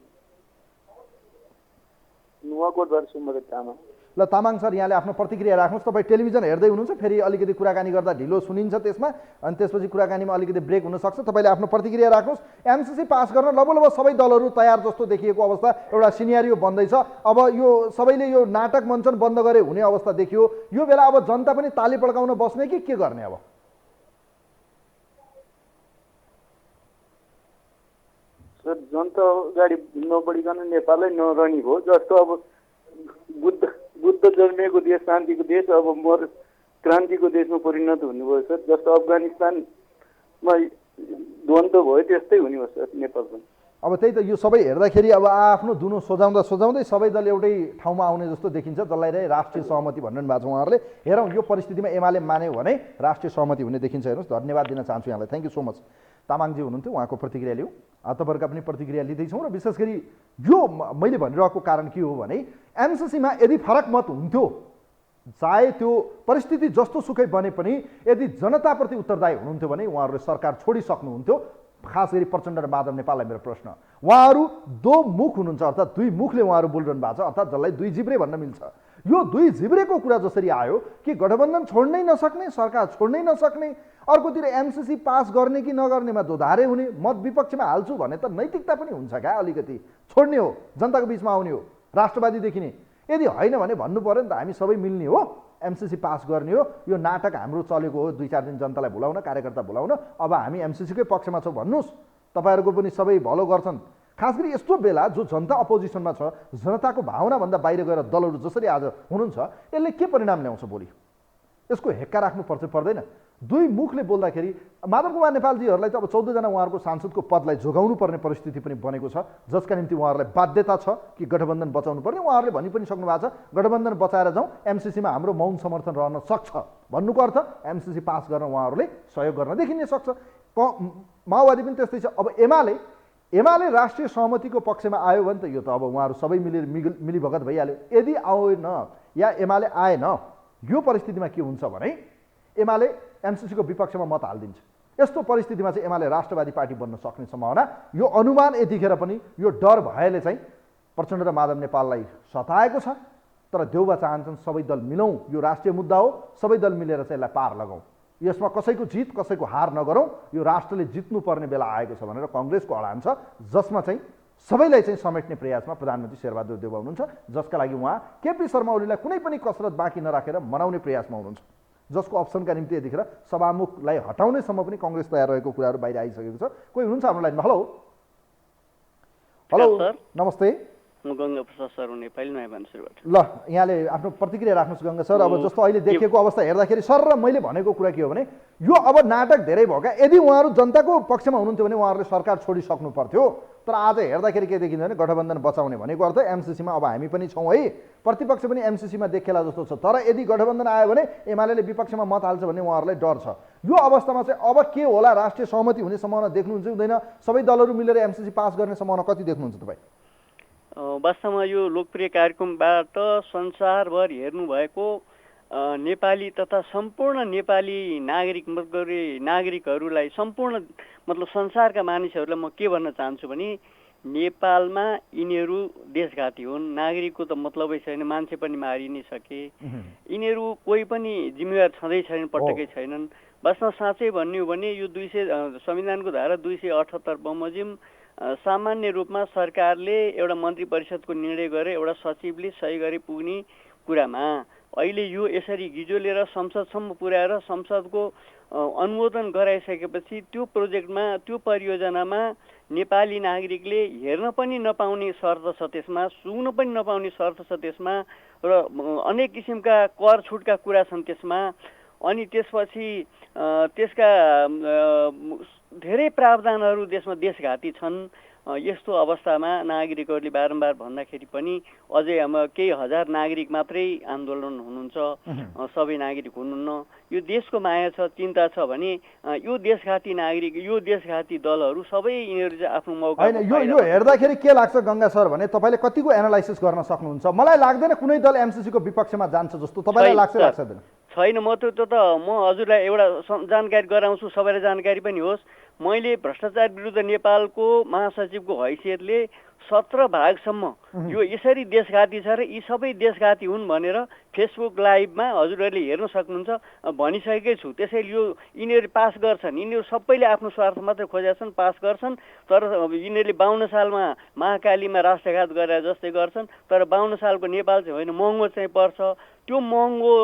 Speaker 7: नुवाकोटबाट सुमबहादुर तामाङ।
Speaker 1: ल तामाङ सर यहाँले आफ्नो प्रतिक्रिया राख्नुहोस्। तपाईँ टेलिभिजन हेर्दै हुनुहुन्छ, फेरि अलिकति कुराकानी गर्दा ढिलो सुनिन्छ त्यसमा, अनि त्यसपछि कुराकानीमा अलिकति ब्रेक हुनसक्छ। तपाईँले आफ्नो प्रतिक्रिया राख्नुहोस्। एमसिसी पास गर्न लबो सबै दलहरू तयार जस्तो देखिएको अवस्था, एउटा सिनेरियो बन्दैछ। अब यो सबैले यो नाटक मञ्चन बन्द गरे हुने अवस्था देखियो। यो बेला अब जनता पनि ताली पड्काउन बस्ने कि के गर्ने? अब
Speaker 8: सर जनता अगाडि नबढिकन नेपालै नरहने भयो। जस्तो अब बुद्ध जन्मिएको देश, शान्तिको देश, अब क्रान्तिको देशमा परिणत हुनुभयो सर। जस्तो अफगानिस्तानमा द्वन्द्व भयो त्यस्तै हुने भयो सर नेपाल पनि।
Speaker 1: अब त्यही त यो सबै हेर्दाखेरि अब आफ्नो दुनो सोझाउँदै सबै दल एउटै ठाउँमा आउने जस्तो देखिन्छ, जसलाई राष्ट्रिय सहमति भन्नु भएको छ उहाँहरूले। हेरौँ यो परिस्थितिमा एमाले मान्यो भने राष्ट्रिय सहमति हुने देखिन्छ। हेर्नुहोस्, धन्यवाद दिन चाहन्छु यहाँलाई। Thank you so much. तामाङजी हुनुहुन्थ्यो, उहाँको प्रतिक्रिया लिउँ। तपाईँहरूका पनि प्रतिक्रिया लिँदैछौँ र विशेष गरी यो मैले भनिरहेको कारण के हो भने एमसिसीमा यदि फरक मत हुन्थ्यो, चाहे त्यो परिस्थिति जस्तो सुकै बने पनि यदि जनताप्रति उत्तरदायी हुनुहुन्थ्यो भने उहाँहरूले सरकार छोडिसक्नुहुन्थ्यो। खास गरी प्रचण्ड र माधव नेपाललाई मेरो प्रश्न, उहाँहरू दो मुख हुनुहुन्छ, अर्थात् दुई मुखले उहाँहरू बोलिरहनु भएको छ, अर्थात् जसलाई दुई जिब्रे भन्न मिल्छ। यो दुई जिब्रेको कुरा जसरी आयो कि गठबन्धन छोड्नै नसक्ने, सरकार छोड्नै नसक्ने, अर्कोतिर एमसिसी पास गर्ने कि नगर्नेमा दोधारे हुने, मत विपक्षमा हाल्छु भने त नैतिकता पनि हुन्छ क्या? अलिकति छोड्ने हो, जनताको बिचमा आउने हो, राष्ट्रवादी देखिने। यदि होइन भने भन्नु पऱ्यो नि त, हामी सबै मिल्ने हो, एमसिसी पास गर्ने हो, यो नाटक हाम्रो चलेको हो, 2-4 दिन जनतालाई भुलाउन, कार्यकर्ता भुलाउन, अब हामी एमसिसीकै पक्षमा छौँ भन्नुहोस्। तपाईँहरूको पनि सबै भलो गर्छन्। खास गरी यस्तो बेला जो जनता अपोजिसनमा छ, जनताको भावनाभन्दा बाहिर गएर दलहरू जसरी आज हुनुहुन्छ, यसले के परिणाम ल्याउँछ भोलि? यसको हेक्का राख्नुपर्छ पर्दैन? दुई मुखले बोल्दाखेरि माधव कुमार नेपालजीहरूलाई त अब 14 जना उहाँहरूको सांसदको पदलाई जोगाउनु पर्ने परिस्थिति पनि बनेको छ, जसका निम्ति उहाँहरूलाई बाध्यता छ कि गठबन्धन बचाउनु पर्ने। उहाँहरूले भनि पनि सक्नु भएको छ, गठबन्धन बचाएर जाउँ, एमसिसीमा हाम्रो मौन समर्थन रहन सक्छ भन्नुको अर्थ एमसिसी पास गर्न उहाँहरूले सहयोग गर्न देखिन सक्छ। माओवादी पनि त्यस्तै छ। अब एमाले राष्ट्रिय सहमतिको पक्षमा आयो भने त यो त अब उहाँहरू सबै मिलिभगत भइहाल्यो। यदि आएन या एमाले आएन, यो परिस्थितिमा के हुन्छ भने एमाले एमसिसीको विपक्षमा मत हालिदिन्छ। यस्तो परिस्थितिमा चाहिँ एमाले राष्ट्रवादी पार्टी बन्न सक्ने सम्भावना, यो अनुमान यतिखेर पनि यो डर भएले चाहिँ प्रचण्ड र माधव नेपाललाई सताएको छ। तर देउबा चाहन्छन् सबै दल मिलौँ, यो राष्ट्रिय मुद्दा हो, सबै दल मिलेर चाहिँ यसलाई पार लगाउँ, यसमा कसैको जित कसैको हार नगरौँ, यो राष्ट्रले जित्नुपर्ने बेला आएको छ भनेर कङ्ग्रेसको अडान छ, जसमा चाहिँ सबैलाई चाहिँ समेट्ने प्रयासमा प्रधानमन्त्री शेरबहादुर देउवा हुनुहुन्छ, जसका लागि उहाँ केपी शर्मा ओलीलाई कुनै पनि कसरत बाँकी नराखेर मनाउने प्रयासमा हुनुहुन्छ, जसको अप्सनका निम्ति यतिखेर सभामुखलाई हटाउनेसम्म पनि कङ्ग्रेस तयार रहेको कुराहरू बाहिर आइसकेको छ। कोही हुनुहुन्छ हाम्रो लाइनमा? हेलो
Speaker 9: सर,
Speaker 1: नमस्ते।
Speaker 9: म गङ्गा प्रसाद सर नेपाली नयाँ मान्छेबाट।
Speaker 1: ल यहाँले आफ्नो प्रतिक्रिया राख्नुहोस् गङ्गा सर। अब जस्तो अहिले देखिएको अवस्था हेर्दाखेरि सर र मैले भनेको कुरा के हो भने यो अब नाटक धेरै भयो क्या? यदि उहाँहरू जनताको पक्षमा हुनुहुन्थ्यो भने उहाँहरूले सरकार छोडिसक्नु पर्थ्यो। तर आज हेर्दाखेरि के देखिन्छ भने गठबन्धन बचाउने भनेको अर्थ एमसिसीमा अब हामी पनि छौँ है, प्रतिपक्ष पनि एमसिसीमा देखेला जस्तो छ। तर यदि गठबन्धन आयो भने एमाले विपक्षमा मत हाल्छ भन्ने उहाँहरूलाई डर छ। यो अवस्थामा चाहिँ अब के होला? राष्ट्रिय सहमति हुने सम्भावना देख्नुहुन्छ हुँदैन? सबै दलहरू मिलेर एमसिसी पास गर्ने सम्भावना कति देख्नुहुन्छ तपाईँ?
Speaker 9: वास्तवमा यो लोकप्रिय कार्यक्रमबाट संसारभर हेर्नुभएको नेपाली तथा सम्पूर्ण नेपाली नागरिकहरूलाई सम्पूर्ण मतलब संसारका मानिसहरूलाई म के भन्न चाहन्छु भने नेपालमा यिनीहरू देशघाती हुन्। नागरिकको त मतलबै छैन, मान्छे पनि मारि नै सके। यिनीहरू कोही पनि जिम्मेवार छँदै छैनन्, पटक्कै छैनन्। वास्तवमा साँच्चै भन्ने हो भने यो संविधानको धारा 278 बमोजिम सामान्य रूपमा सरकारले एउटा मन्त्री परिषदको निर्णय गरे, एउटा सचिवले सही गरी पुग्ने कुरामा अहिले यो यसरी गिजोलेर संसदसम्म पुर्याएर संसदको अनुमोदन गराइसकेपछि त्यो प्रोजेक्टमा, त्यो परियोजनामा नेपाली नागरिकले हेर्न पनि नपाउने शर्त छ त्यसमा, सुन्न पनि नपाउने शर्त छ त्यसमा, र अनेक किसिमका कर छुटका कुरा छन् त्यसमा। अनि त्यसपछि त्यसका धेरै प्रावधानहरू देशमा देशघाती छन्। यस्तो अवस्थामा नागरिकहरूले बारम्बार भन्दाखेरि पनि अझै केही हजार नागरिक मात्रै आन्दोलन हुनुहुन्छ, सबै नागरिक हुनुहुन्न। यो देशको माया छ, चिन्ता छ भने यो देशघाती नागरिक, यो देशघाती दलहरू सबै यिनीहरू चाहिँ आफ्नो मौका
Speaker 1: हैन। यो हेर्दाखेरि के लाग्छ गङ्गा सर भने तपाईँले कतिको एनालाइसिस गर्न सक्नुहुन्छ? मलाई लाग्दैन कुनै दल एमसिसीको विपक्षमा जान्छ जस्तो। तपाईँलाई लाग्दैन?
Speaker 9: छैन। म हजुरलाई एउटा जानकारी गराउँछु, सबैलाई जानकारी पनि होस्। मैले भ्रष्टाचार विरुद्ध नेपालको महासचिवको हैसियतले 17 भागसम्म यो यसरी देशघाती छ र यी सबै देशघाती हुन् भनेर फेसबुक लाइभमा हजुरहरूले हेर्न सक्नुहुन्छ भनिसकेकै छु। त्यसैले यो यिनीहरू पास गर्छन्, यिनीहरू सबैले आफ्नो स्वार्थ मात्रै खोजेका छन्, पास गर्छन्। तर यिनीहरूले 52 सालमा महाकालीमा राष्ट्रघात गरे जस्तै गर्छन्। तर 52 सालको नेपाल चाहिँ होइन, महँगो चाहिँ पर्छ। त्यो महँगो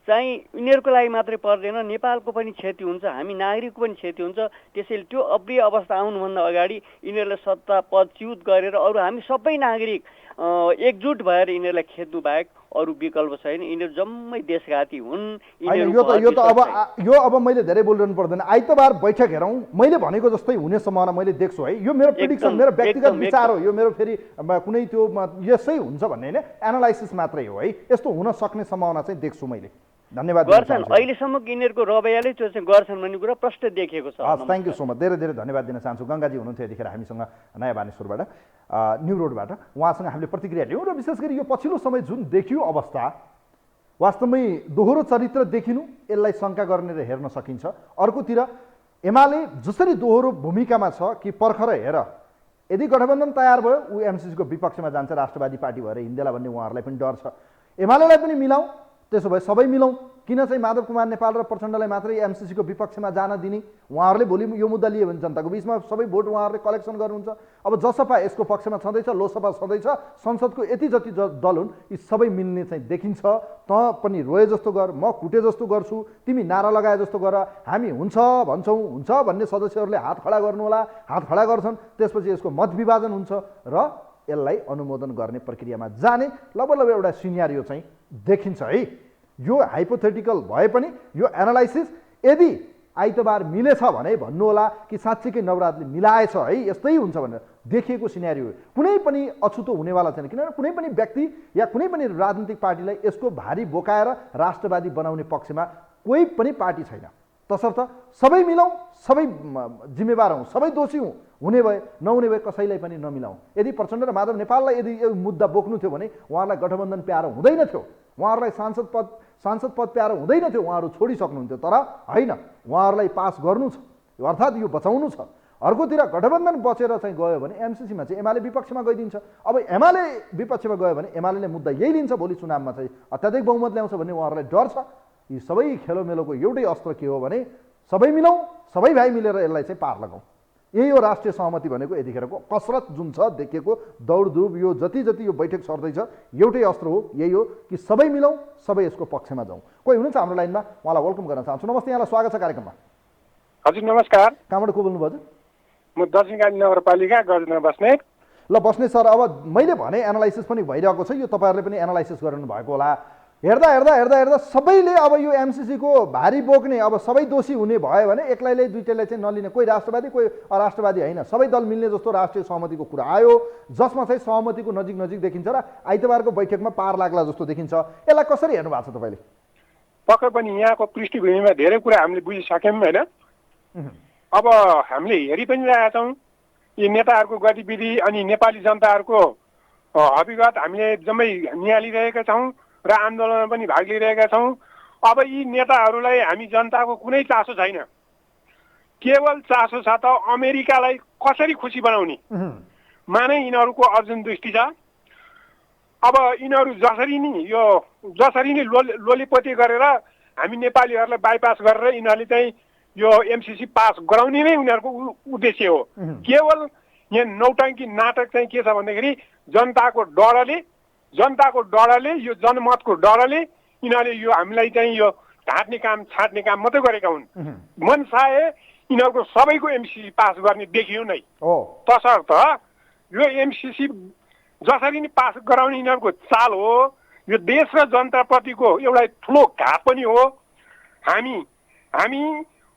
Speaker 9: चाहिँ यिनीहरूको लागि मात्रै पर्दैन, नेपालको पनि क्षति हुन्छ, हामी नागरिकको पनि क्षति हुन्छ। त्यसैले त्यो अप्रिय अवस्था आउनुभन्दा अगाडि यिनीहरूले सत्ता पदच्युत गरेर अरू हामी सबै नागरिक एकजुट भएर यिनीहरूलाई खेद्नु बाहेक अरू विकल्प छैन। यिनीहरू जम्मै देशघाती हुन्।
Speaker 1: यो अब मैले धेरै बोलिरहनु पर्दैन। आइतबार बैठक हेरौँ, मैले भनेको जस्तै हुने सम्भावना मैले देख्छु है। यो मेरो प्रिडिक्सन, मेरो व्यक्तिगत विचार हो। यो मेरो फेरि कुनै त्यो यसै हुन्छ भन्ने होइन, एनालाइसिस मात्रै हो है। यस्तो हुन सक्ने सम्भावना चाहिँ देख्छु मैले। धन्यवाद।
Speaker 9: गर्छन्, अहिलेसम्म यिनीहरूको रवैयाले त्यो चाहिँ गर्छन् भन्ने कुरा प्रष्ट देखेको छ।
Speaker 1: Thank you so much. धेरै धेरै धन्यवाद दिन चाहन्छु। गङ्गाजी हुनुहुन्थ्यो यतिखेर हामीसँग नयाँ बानेश्वरबाट, न्यू रोडबाट। उहाँसँग हामीले प्रतिक्रिया लियौँ र विशेष गरी यो पछिल्लो समय जुन देखियो अवस्था, वास्तवमै दोहोरो चरित्र देखिनु, यसलाई शङ्का गर्ने र हेर्न सकिन्छ। अर्कोतिर एमाले जसरी दोहोरो भूमिकामा छ कि पर्खर हेर, यदि गठबन्धन तयार भयो ऊ एमसिसीको विपक्षमा जान्छ, राष्ट्रवादी पार्टी भएर हिँड्देला भन्ने उहाँहरूलाई पनि डर छ। एमालेलाई पनि मिलाउँ, त्यसो भए सबै मिलाउँ। किन चाहिँ माधव कुमार नेपाल र प्रचण्डलाई मात्रै एमसिसीको विपक्षमा जान दिने? उहाँहरूले भोलि यो मुद्दा लिए भने जनताको बिचमा सबै भोट उहाँहरूले कलेक्सन गर्नुहुन्छ। अब जसपा यसको पक्षमा छँदैछ, लोकसभा छँदैछ, संसदको यति जति दल हुन्, यी सबै मिल्ने चाहिँ देखिन्छ। त पनि रोए जस्तो गर, म कुटे जस्तो गर्छु, तिमी नारा लगाए जस्तो गर, हामी हुन्छ भन्छौँ, हुन्छ भन्ने सदस्यहरूले हात खडा गर्नु होला, हात खडा गर्छन्। त्यसपछि यसको मत विभाजन हुन्छ र यसलाई अनुमोदन गर्ने प्रक्रियामा जाने लगभग एउटा सिनेरियो चाहिँ देखिन्छ है। यो हाइपोथेटिकल भए पनि यो एनालाइसिस यदि आइतबार मिलेछ भने भन्नु होला कि साँच्चीकै नवराजले मिलाएछ है, यस्तै हुन्छ भनेर देखिएको सिनेरियो हो। कुनै पनि अछुतो हुनेवाला छैन, किनभने कुनै पनि व्यक्ति या कुनै पनि राजनीतिक पार्टीलाई यसको भारी बोकाएर राष्ट्रवादी बनाउने पक्षमा कोही पनि पार्टी छैन। तसर्थ सबै मिलाउँ, सबै जिम्मेवार हौँ, सबै दोषी हौँ। हुने भए नहुने भए कसैलाई पनि नमिलाउँ। यदि प्रचण्ड र माधव नेपाललाई यदि यो मुद्दा बोक्नु थियो भने उहाँहरूलाई गठबन्धन प्यारो हुँदैन थियो, उहाँहरूलाई सांसद पद प्यारो हुँदैन थियो, उहाँहरू छोडिसक्नुहुन्थ्यो। तर होइन, उहाँहरूलाई पास गर्नु छ, अर्थात् यो बचाउनु छ। अर्कोतिर गठबन्धन बचेर चाहिँ गयो भने एमसिसीमा चाहिँ एमाले विपक्षमा गइदिन्छ। अब एमाले विपक्षमा गयो भने एमाले मुद्दा यही लिन्छ, भोलि चुनावमा चाहिँ अत्याधिक बहुमत ल्याउँछ भन्ने उहाँहरूलाई डर छ। यी सबै खेलोमेलोको एउटै अस्त्र के हो भने सबै मिलाउँ, सबै भाइ मिलेर यसलाई चाहिँ पार लगाउँ। यही हो राष्ट्रिय सहमति भनेको। यतिखेरको कसरत जुन छ देखिएको दौडधुप, यो जति जति यो बैठक सर्दैछ, एउटै अस्त्र हो, यही हो कि सबै मिलाउँ, सबै यसको पक्षमा जाउँ। कोही हुनुहुन्छ हाम्रो लाइनमा, उहाँलाई वेलकम गर्न चाहन्छु। नमस्ते, यहाँलाई स्वागत छ कार्यक्रममा।
Speaker 10: हजुर नमस्कार।
Speaker 1: कहाँबाट को बोल्नुभयो?
Speaker 10: म दक्षिणकाली नगरपालिका गजनगर बस्नेत।
Speaker 1: ल बस्ने सर, अब मैले भने एनालाइसिस पनि भइरहेको छ, यो तपाईँहरूले पनि एनालाइसिस गर्नु भएको होला। हेर्दा हेर्दा हेर्दा हेर्दा सबैले अब यो एमसिसीको भारी बोक्ने, अब सबै दोषी हुने भयो भने एक्लैले दुईटैलाई चाहिँ नलिने, कोही राष्ट्रवादी कोही अराष्ट्रवादी होइन, सबै दल मिल्ने जस्तो राष्ट्रिय सहमतिको कुरा आयो, जसमा चाहिँ सहमतिको नजिक नजिक देखिन्छ र आइतबारको बैठकमा पार लाग्ला जस्तो देखिन्छ। यसलाई कसरी हेर्नु भएको छ तपाईँले?
Speaker 10: पक्कै पनि यहाँको पृष्ठभूमिमा धेरै कुरा हामीले बुझिसक्यौँ होइन। अब हामीले हेरि पनि रहेका छौँ यी नेताहरूको गतिविधि अनि नेपाली जनताहरूको अभिगत हामीले जम्मै निहालिरहेका छौँ र आन्दोलनमा पनि भाग लिइरहेका छौँ। अब यी नेताहरूलाई हामी जनताको कुनै चासो छैन, केवल चासो छ त अमेरिकालाई कसरी खुसी बनाउने माने यिनीहरूको अर्जुन दृष्टि छ। अब यिनीहरू जसरी नै लोलीपोती गरेर हामी नेपालीहरूलाई बाइपास गरेर यिनीहरूले चाहिँ यो एमसिसी पास गराउने नै उनीहरूको उद्देश्य हो। केवल यहाँ नौटङ्की नाटक चाहिँ के छ भन्दाखेरि जनताको डरले यो जनमतको डरले यिनीहरूले यो हामीलाई चाहिँ यो ढाँट्ने काम छाट्ने काम मात्रै गरेका हुन्। मनसाए यिनीहरूको सबैको एमसिसी पास गर्ने देखियो नै। तसर्थ यो एमसिसी जसरी नै पास गराउने यिनीहरूको चाल हो। यो देश र जनताप्रतिको एउटा ठुलो घात पनि हो। हामी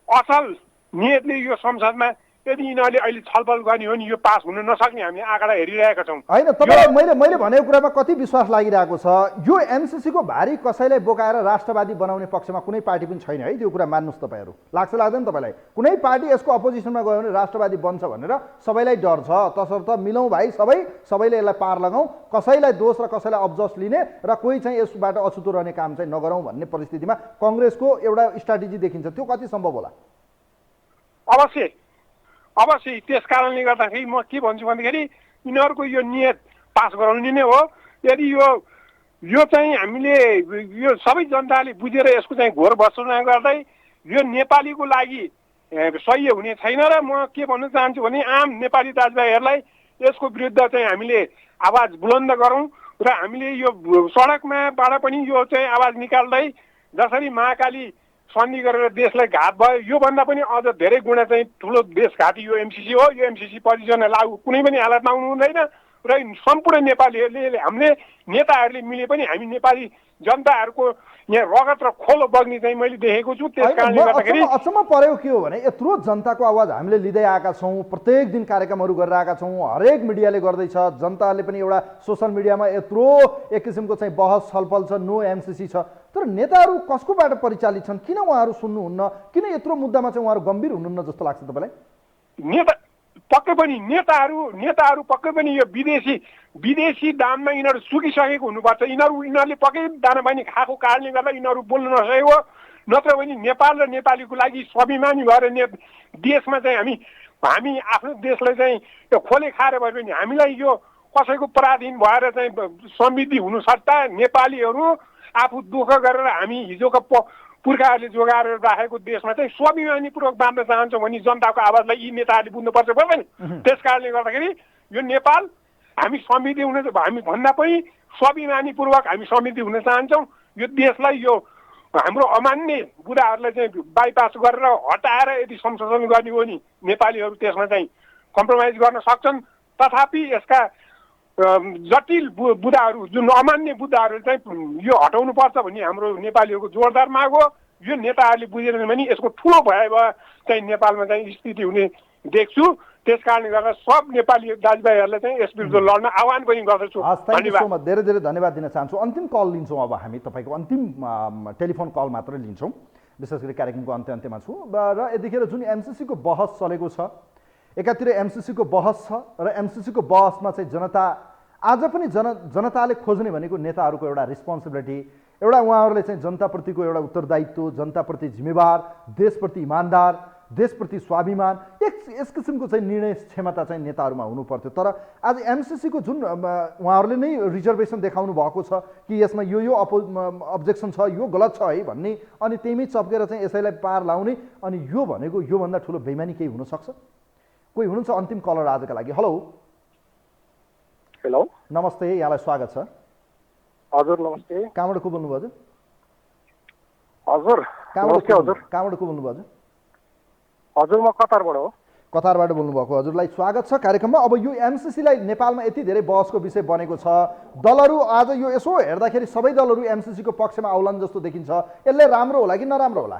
Speaker 10: असल नियतले यो संसदमा यदि यिनीहरूले अहिले छलफल गर्ने हो नि यो पास हुन नसक्ने हामी आँकडा हेरिरहेका छौँ।
Speaker 1: होइन, तपाईँलाई मैले भनेको कुरामा कति विश्वास लागिरहेको छ? यो एमसिसीको भारी कसैलाई बोकाएर राष्ट्रवादी बनाउने पक्षमा कुनै पार्टी पनि छैन है, त्यो कुरा मान्नुहोस् तपाईँहरू। लाग्छ लाग्दैन तपाईँलाई? कुनै पार्टी यसको अपोजिसनमा गयो भने राष्ट्रवादी बन्छ भनेर सबैलाई डर छ। तसर्थ मिलाउँ भाइ, सबैले यसलाई पार लगाउँ, कसैलाई दोष र कसैलाई अब्जस लिने र कोही चाहिँ यसबाट अछुतो रहने काम चाहिँ नगरौँ भन्ने परिस्थितिमा कङ्ग्रेसको एउटा स्ट्राटेजी देखिन्छ। त्यो कति सम्भव होला?
Speaker 10: अवश्य त्यस कारणले गर्दाखेरि म के भन्छु भन्दाखेरि यिनीहरूको यो नियत पास गराउने नै हो। यदि यो चाहिँ हामीले यो सबै जनताले बुझेर यसको चाहिँ घोर भर्त्सना गर्दै यो नेपालीको लागि सही हुने छैन र म के भन्न चाहन्छु भने आम नेपाली दाजुभाइहरूलाई यसको विरुद्ध चाहिँ हामीले आवाज बुलन्द गरौँ र हामीले यो सडकमाबाट पनि यो चाहिँ आवाज निकाल्दै जसरी महाकाली सन्धि गरेर देशलाई घात भयो योभन्दा पनि अझ धेरै गुणा चाहिँ ठुलो देशघाती यो एमसिसी हो। यो एमसिसी परियोजना लागू कुनै पनि हालतमा हुनु हुँदैन र सम्पूर्ण नेपालीहरूले हामीले नेताहरूले मिले पनि हामी नेपाली जनताहरूको यहाँ रगत र खोलो बग्ने चाहिँ मैले देखेको छु। त्यस कारणले गर्दाखेरि
Speaker 1: अचम्म पर्यो के हो भने यत्रो जनताको आवाज हामीले लिँदै आएका छौँ, प्रत्येक दिन कार्यक्रमहरू गरेर आएका छौँ, हरेक मिडियाले गर्दैछ, जनताले पनि एउटा सोसल मिडियामा यत्रो एक किसिमको चाहिँ बहस छलफल छ, नो एमसिसी छ, तर नेताहरू कसकोबाट परिचालित छन्? किन उहाँहरू सुन्नुहुन्न? किन यत्रो मुद्दामा चाहिँ उहाँहरू गम्भीर हुनुहुन्न जस्तो लाग्छ तपाईँलाई?
Speaker 10: पक्कै पनि नेताहरू पक्कै पनि यो विदेशी दाममा यिनीहरू सुकिसकेको हुनुपर्छ। यिनीहरूले पक्कै दानापानी खाएको कारणले गर्दा यिनीहरू बोल्न नसकेको, नत्र भने नेपाल र नेपालीको लागि स्वाभिमानी भएर देशमा चाहिँ हामी आफ्नो देशलाई चाहिँ यो खोले खाएर भए पनि हामीलाई यो कसैको पराधीन भएर चाहिँ समृद्धि हुनु सट्टा नेपालीहरू आफू दुःख गरेर हामी हिजोको पुर्खाहरूले जोगाएर राखेको देशमा चाहिँ स्वाभिमानीपूर्वक बाँध्न चाहन्छौँ भने जनताको आवाजलाई यी नेताहरूले बुझ्नुपर्छ भयो नि। त्यस कारणले गर्दाखेरि यो नेपाल हामी समृद्धि हुन हामी भन्दा पनि स्वाभिमानीपूर्वक हामी समृद्धि हुन चाहन्छौँ। यो देशलाई यो हाम्रो अमान्य बुढाहरूलाई चाहिँ बाइपास गरेर हटाएर यदि संशोधन गर्ने हो नि नेपालीहरू त्यसमा चाहिँ कम्प्रोमाइज गर्न सक्छन्। तथापि यसका जटिल बुदाहरू जुन अमान्य बुदाहरू चाहिँ यो हटाउनुपर्छ भन्ने हाम्रो नेपालीहरूको जोरदार माग हो। यो नेताहरूले बुझेनन् भने यसको ठुलो भए चाहिँ नेपालमा चाहिँ स्थिति हुने देख्छु। त्यस कारणले गर्दा सब नेपाली दाजुभाइहरूलाई चाहिँ यस विरुद्ध लड्न आह्वान पनि गर्दछु।
Speaker 1: धन्यवाद, धेरै धेरै धन्यवाद दिन चाहन्छु। अन्तिम कल लिन्छौँ अब हामी, तपाईँको अन्तिम टेलिफोन कल मात्रै लिन्छौँ, विशेष गरी कार्यक्रमको अन्त्यमा छु। र यतिखेर जुन एमसिसीको बहस चलेको छ, एकातिर एमसिसीको बहस छ र एमसिसीको बहसमा चाहिँ जनता आज पनि जनताले खोज्ने भनेको नेताहरूको एउटा रिस्पोन्सिबिलिटी, एउटा उहाँहरूले चाहिँ जनताप्रतिको एउटा उत्तरदायित्व, जनताप्रति जिम्मेवार, देशप्रति इमान्दार, देशप्रति स्वाभिमान, यस किसिमको चाहिँ निर्णय क्षमता चाहिँ नेताहरूमा हुनुपर्थ्यो। तर आज एमसिसीको जुन उहाँहरूले नै रिजर्भेसन देखाउनु भएको छ कि यसमा यो अब्जेक्सन छ, यो गलत छ है भन्ने, अनि त्यहीमै चप्केर चाहिँ यसैलाई पार लाउने, अनि यो भनेको योभन्दा ठुलो बेइमानी केही हुनसक्छ? कोही हुनुहुन्छ अन्तिम कलर आजका लागि? हेलो नमस्ते, यहाँलाई स्वागत छ।
Speaker 11: हजुर नमस्ते।
Speaker 1: कहाँबाट को बोल्नुभयो हजुर?
Speaker 11: हजुर
Speaker 1: कहाँबाट को बोल्नुभयो हजुर?
Speaker 11: हजुर म कतारबाट हो।
Speaker 1: कतारबाट बोल्नुभएको, हजुरलाई स्वागत छ कार्यक्रममा। अब यो एमसिसीलाई नेपालमा यति धेरै बहसको विषय बनेको छ, दलहरू आज यो यसो हेर्दाखेरि सबै दलहरू एमसिसीको पक्षमा आउलान् जस्तो देखिन्छ। यसले राम्रो होला कि नराम्रो होला?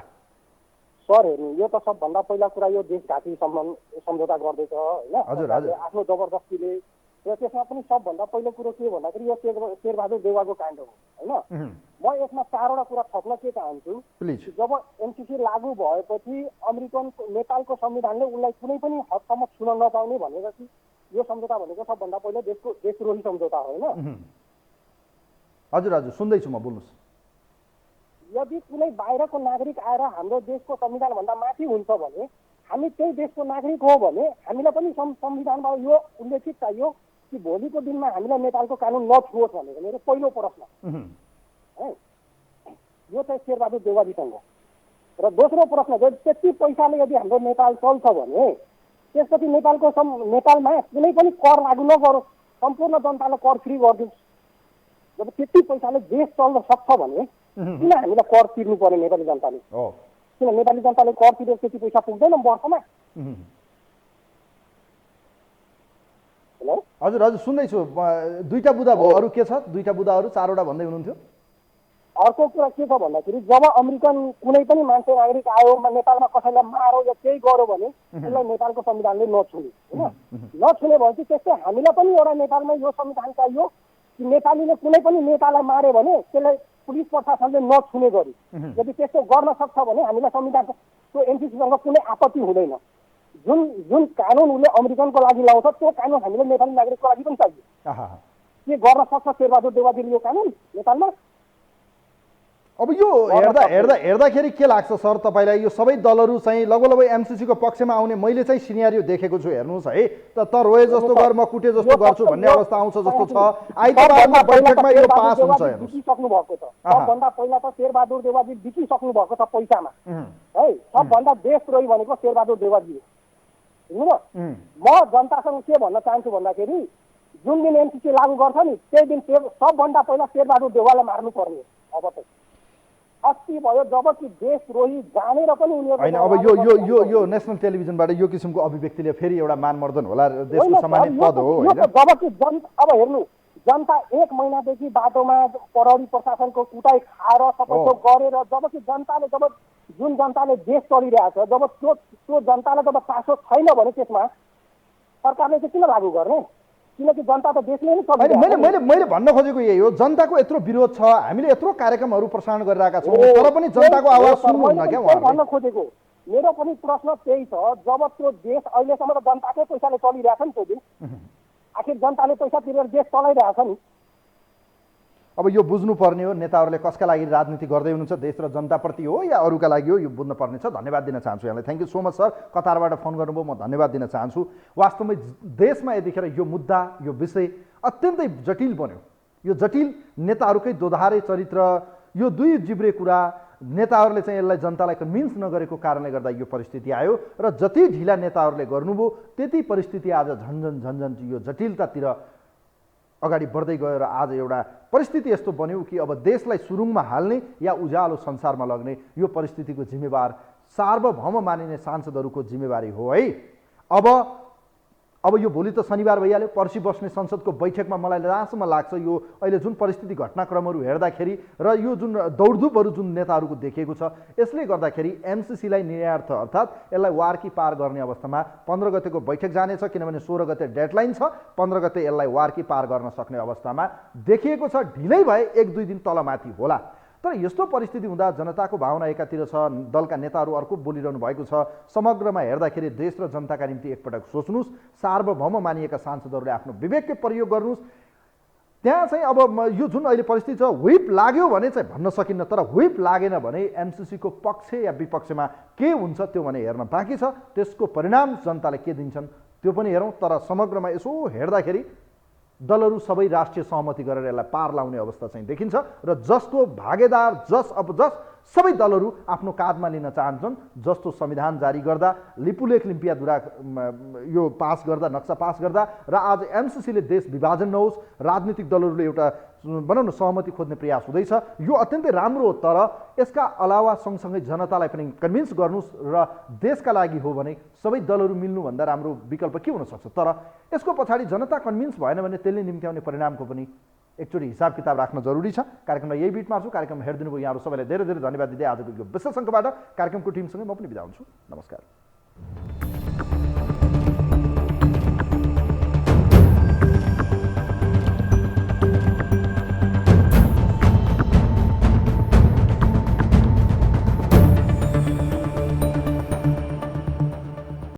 Speaker 11: सर हेर्नु, यो त सबभन्दा पहिला कुरा यो देशघाती सम्झौता गर्दैछ होइन, आफ्नो जबरजस्तीले। र त्यसमा पनि सबभन्दा पहिलो कुरो के भन्दाखेरि यो शेरबहादुर देउवाको काण्ड हो होइन। म यसमा चारवटा कुरा थप्न के चाहन्छु। जब एमसिसी लागू भएपछि नेपालको संविधानले उसलाई कुनै पनि हदसम्म छुन नपाउने भनेर कि यो सम्झौता भनेको सबभन्दा पहिलो देशद्रोही सम्झौता हो होइन।
Speaker 1: हजुर हजुर सुन्दैछु म, बोल्नुहोस्।
Speaker 11: यदि कुनै बाहिरको नागरिक आएर हाम्रो देशको संविधानभन्दा माथि हुन्छ भने हामी त्यही देशको नागरिक हो भने हामीलाई पनि संविधानमा यो उल्लेखित चाहियो कि भोलिको दिनमा हामीलाई नेपालको कानुन नछुओस् भनेको मेरो पहिलो प्रश्न है। यो चाहिँ शेरबहादुर देउवाजीसँग। र दोस्रो प्रश्न चाहिँ त्यति पैसाले यदि हाम्रो नेपाल चल्छ भने त्यसपछि नेपालमा कुनै पनि कर लागू नगरोस्, सम्पूर्ण जनतालाई कर फ्री गरिदियोस्। जब त्यति पैसाले देश चल्न सक्छ भने किन हामीलाई कर तिर्नु पर्यो नेपाली जनताले? किन नेपाली जनताले कर तिरेर त्यति पैसा पुग्दैन वर्षमा?
Speaker 1: हजुर हजुर सुन्दैछु। दुईटा बुदा भयो, अरू के छ? दुईटा बुदाहरू चारवटा भन्दै हुनुहुन्थ्यो।
Speaker 11: अर्को कुरा के छ भन्दाखेरि जब अमेरिकन कुनै पनि मान्छे नागरिक आयो नेपालमा कसैलाई मारो या केही गर्यो भने उसलाई नेपालको संविधानले नछुने होइन। नछुने भनेपछि त्यस्तै हामीलाई पनि एउटा नेपालमा यो संविधान चाहियो कि नेपालीले कुनै पनि नेतालाई मार्यो भने त्यसलाई पुलिस प्रशासनले नछुने गरी। यदि त्यस्तो गर्न सक्छ भने हामीलाई संविधान त्यो एमसिसीसँग कुनै आपत्ति हुँदैन। जुन कानुन उसले अमेरिकनको लागि लाउँछ त्यो कानुन हामीले नेपाली नागरिकको लागि पनि चाहियो। के गर्न सक्छ शेरबहादुर देउवाजीले यो कानुन नेपालमा?
Speaker 1: अब यो हेर्दाखेरि के लाग्छ सर तपाईँलाई यो सबै दलहरू चाहिँ लगभग एमसिसीको पक्षमा आउने मैले चाहिँ सिनेरियो देखेको छु हेर्नुहोस् है त रोए जस्तो गर म कुटे जस्तो गर्छु भन्ने अवस्था आउँछ जस्तो छ आइतबारको बैठकमा यो पास हुन्छ हेर्नुहोस्
Speaker 11: बिकिसक्नु भएको छ सबभन्दा पहिला त शेरबहादुर देउवाजी बिकिसक्नु भएको छ पैसामा है सबभन्दा देशद्रोही भनेको शेरबहादुर देउवाजी हो म जनतासँग के भन्न चाहन्छु भन्दाखेरि जुन दिन एमसिसी लागू गर्छ नि त्यही दिन सबभन्दा पहिला शेरबहादुर देउवालाई मार्नु पर्ने अब त अस्ति भयो जबकि देशद्रोही जानेर पनि उनीहरू
Speaker 1: हैन अब यो नेसनल टेलिभिजनको यो किसिमको अभिव्यक्तिले फेरि एउटा मानमर्दन होला देशको सम्मानित पद हो हैन
Speaker 11: जबकि अब हेर्नु जनता 1 महिनादेखि बाटोमा प्रहरी प्रशासनको कुटाइ खाएर सबै गरेर जबकि जनताले जुन जनताले देश चलिरहेछ जब त्यो जनतालाई जब चासो छैन भने त्यसमा सरकारले चाहिँ किन लागू गर्ने किनकि जनता त देशले नै चलिरहेछ
Speaker 1: मैले भन्न खोजेको यही हो जनताको यत्रो विरोध छ हामीले यत्रो कार्यक्रमहरू प्रसारण गरिरहेका छौँ तर पनि जनताको आवाज सुन्नुहुन्न क्या उहाँहरूले
Speaker 11: भन्न खोजेको मेरो पनि प्रश्न त्यही छ जब त्यो देश अहिलेसम्म त जनताकै पैसाले चलिरहेछ नि त्यो दिन आखिर जनताले पैसा तिरेर देश चलाइरहेछ नि
Speaker 1: अब यो बुझ्नुपर्ने हो नेताहरूले कसका लागि राजनीति गर्दै हुनुहुन्छ देश र जनताप्रति हो या अरूका लागि हो यो बुझ्नुपर्ने छ धन्यवाद दिन चाहन्छु यहाँलाई thank you so much sir कतारबाट फोन गर्नुभयो म धन्यवाद दिन चाहन्छु वास्तवमै देशमा यतिखेर यो मुद्दा यो विषय अत्यन्तै जटिल बन्यो यो जटिल नेताहरूकै दोधारे चरित्र यो दुई जिब्रे कुरा नेताहरूले चाहिँ यसलाई जनतालाई कन्भिन्स नगरेको कारणले गर्दा यो परिस्थिति आयो र जति ढिला नेताहरूले गर्नुभयो त्यति परिस्थिति आज झन्झन यो जटिलतातिर अगाडि बढ्दै गयो र आज एउटा परिस्थिति यस्तो बन्यो कि अब देशलाई सुरुङमा हाल्ने या उज्यालो संसारमा लग्ने यो परिस्थितिको जिम्मेवार सार्वभौम मानिने सांसदहरूको जिम्मेवारी हो है अब यो भोलि त शनिबार भइहाल्यो पर्सि बस्ने संसदको बैठकमा मलाई जहाँसम्म लाग्छ यो अहिले जुन परिस्थिति घटनाक्रमहरू हेर्दाखेरि र यो जुन दौडधुपहरू जुन नेताहरूको देखिएको छ यसले गर्दाखेरि एमसिसीलाई निर्यार्थ अर्थात् यसलाई वारकी पार गर्ने अवस्थामा 15 गतेको बैठक जानेछ किनभने 16 गते डेडलाइन छ 15 गते यसलाई वारकी पार गर्न सक्ने अवस्थामा देखिएको छ ढिलै भए 1-2 दिन तलमाथि होला तर यस्तो परिस्थिति हुँदा जनताको भावना एकातिर छ दलका नेताहरू अर्को बोलिरहनु भएको छ समग्रमा हेर्दाखेरि देश र जनताका निम्ति एकपटक सोच्नुहोस् सार्वभौम मानिएका सांसदहरूले आफ्नो विवेककै प्रयोग गर्नुहोस् त्यहाँ चाहिँ अब यो जुन अहिले परिस्थिति छ व्हिप लाग्यो भने चाहिँ भन्न सकिन्न तर व्हिप लागेन भने एमसिसीको पक्ष या विपक्षमा के हुन्छ त्यो भने हेर्न बाँकी छ त्यसको परिणाम जनताले के दिन्छन् त्यो पनि हेरौँ तर समग्रमा यसो हेर्दाखेरि दलहरू सबै राष्ट्रिय सहमति गरेर यसलाई पार लाउने अवस्था चाहिँ देखिन्छ र जसको भागेदार सबै दलहरू आफ्नो काँधमा लिन चाहन्छन् जस्तो संविधान जारी गर्दा लिपुलेख लिम्पियाद्वारा यो पास गर्दा नक्सा पास गर्दा र आज एमसिसीले देश विभाजन नहोस् राजनीतिक दलहरूले एउटा भनौँ न सहमति खोज्ने प्रयास हुँदैछ यो अत्यन्तै राम्रो हो तर यसका अलावा सँगसँगै जनतालाई पनि कन्भिन्स गर्नुहोस् र देशका लागि हो भने सबै दलहरू मिल्नुभन्दा राम्रो विकल्प के हुनसक्छ तर यसको पछाडि जनता कन्भिन्स भएन भने त्यसले निम्त्याउने परिणामको पनि एकचोटि हिसाब किताब राख्न जरुरी छ कार्यक्रमलाई यही बिट मार्छु कार्यक्रम हेरिदिनुभयो यहाँहरू सबैलाई धेरै धेरै धन्यवाद दिँदै आजको यो विशेष अङ्कबाट कार्यक्रमको टिमसँगै म पनि बिदा हुन्छु नमस्कार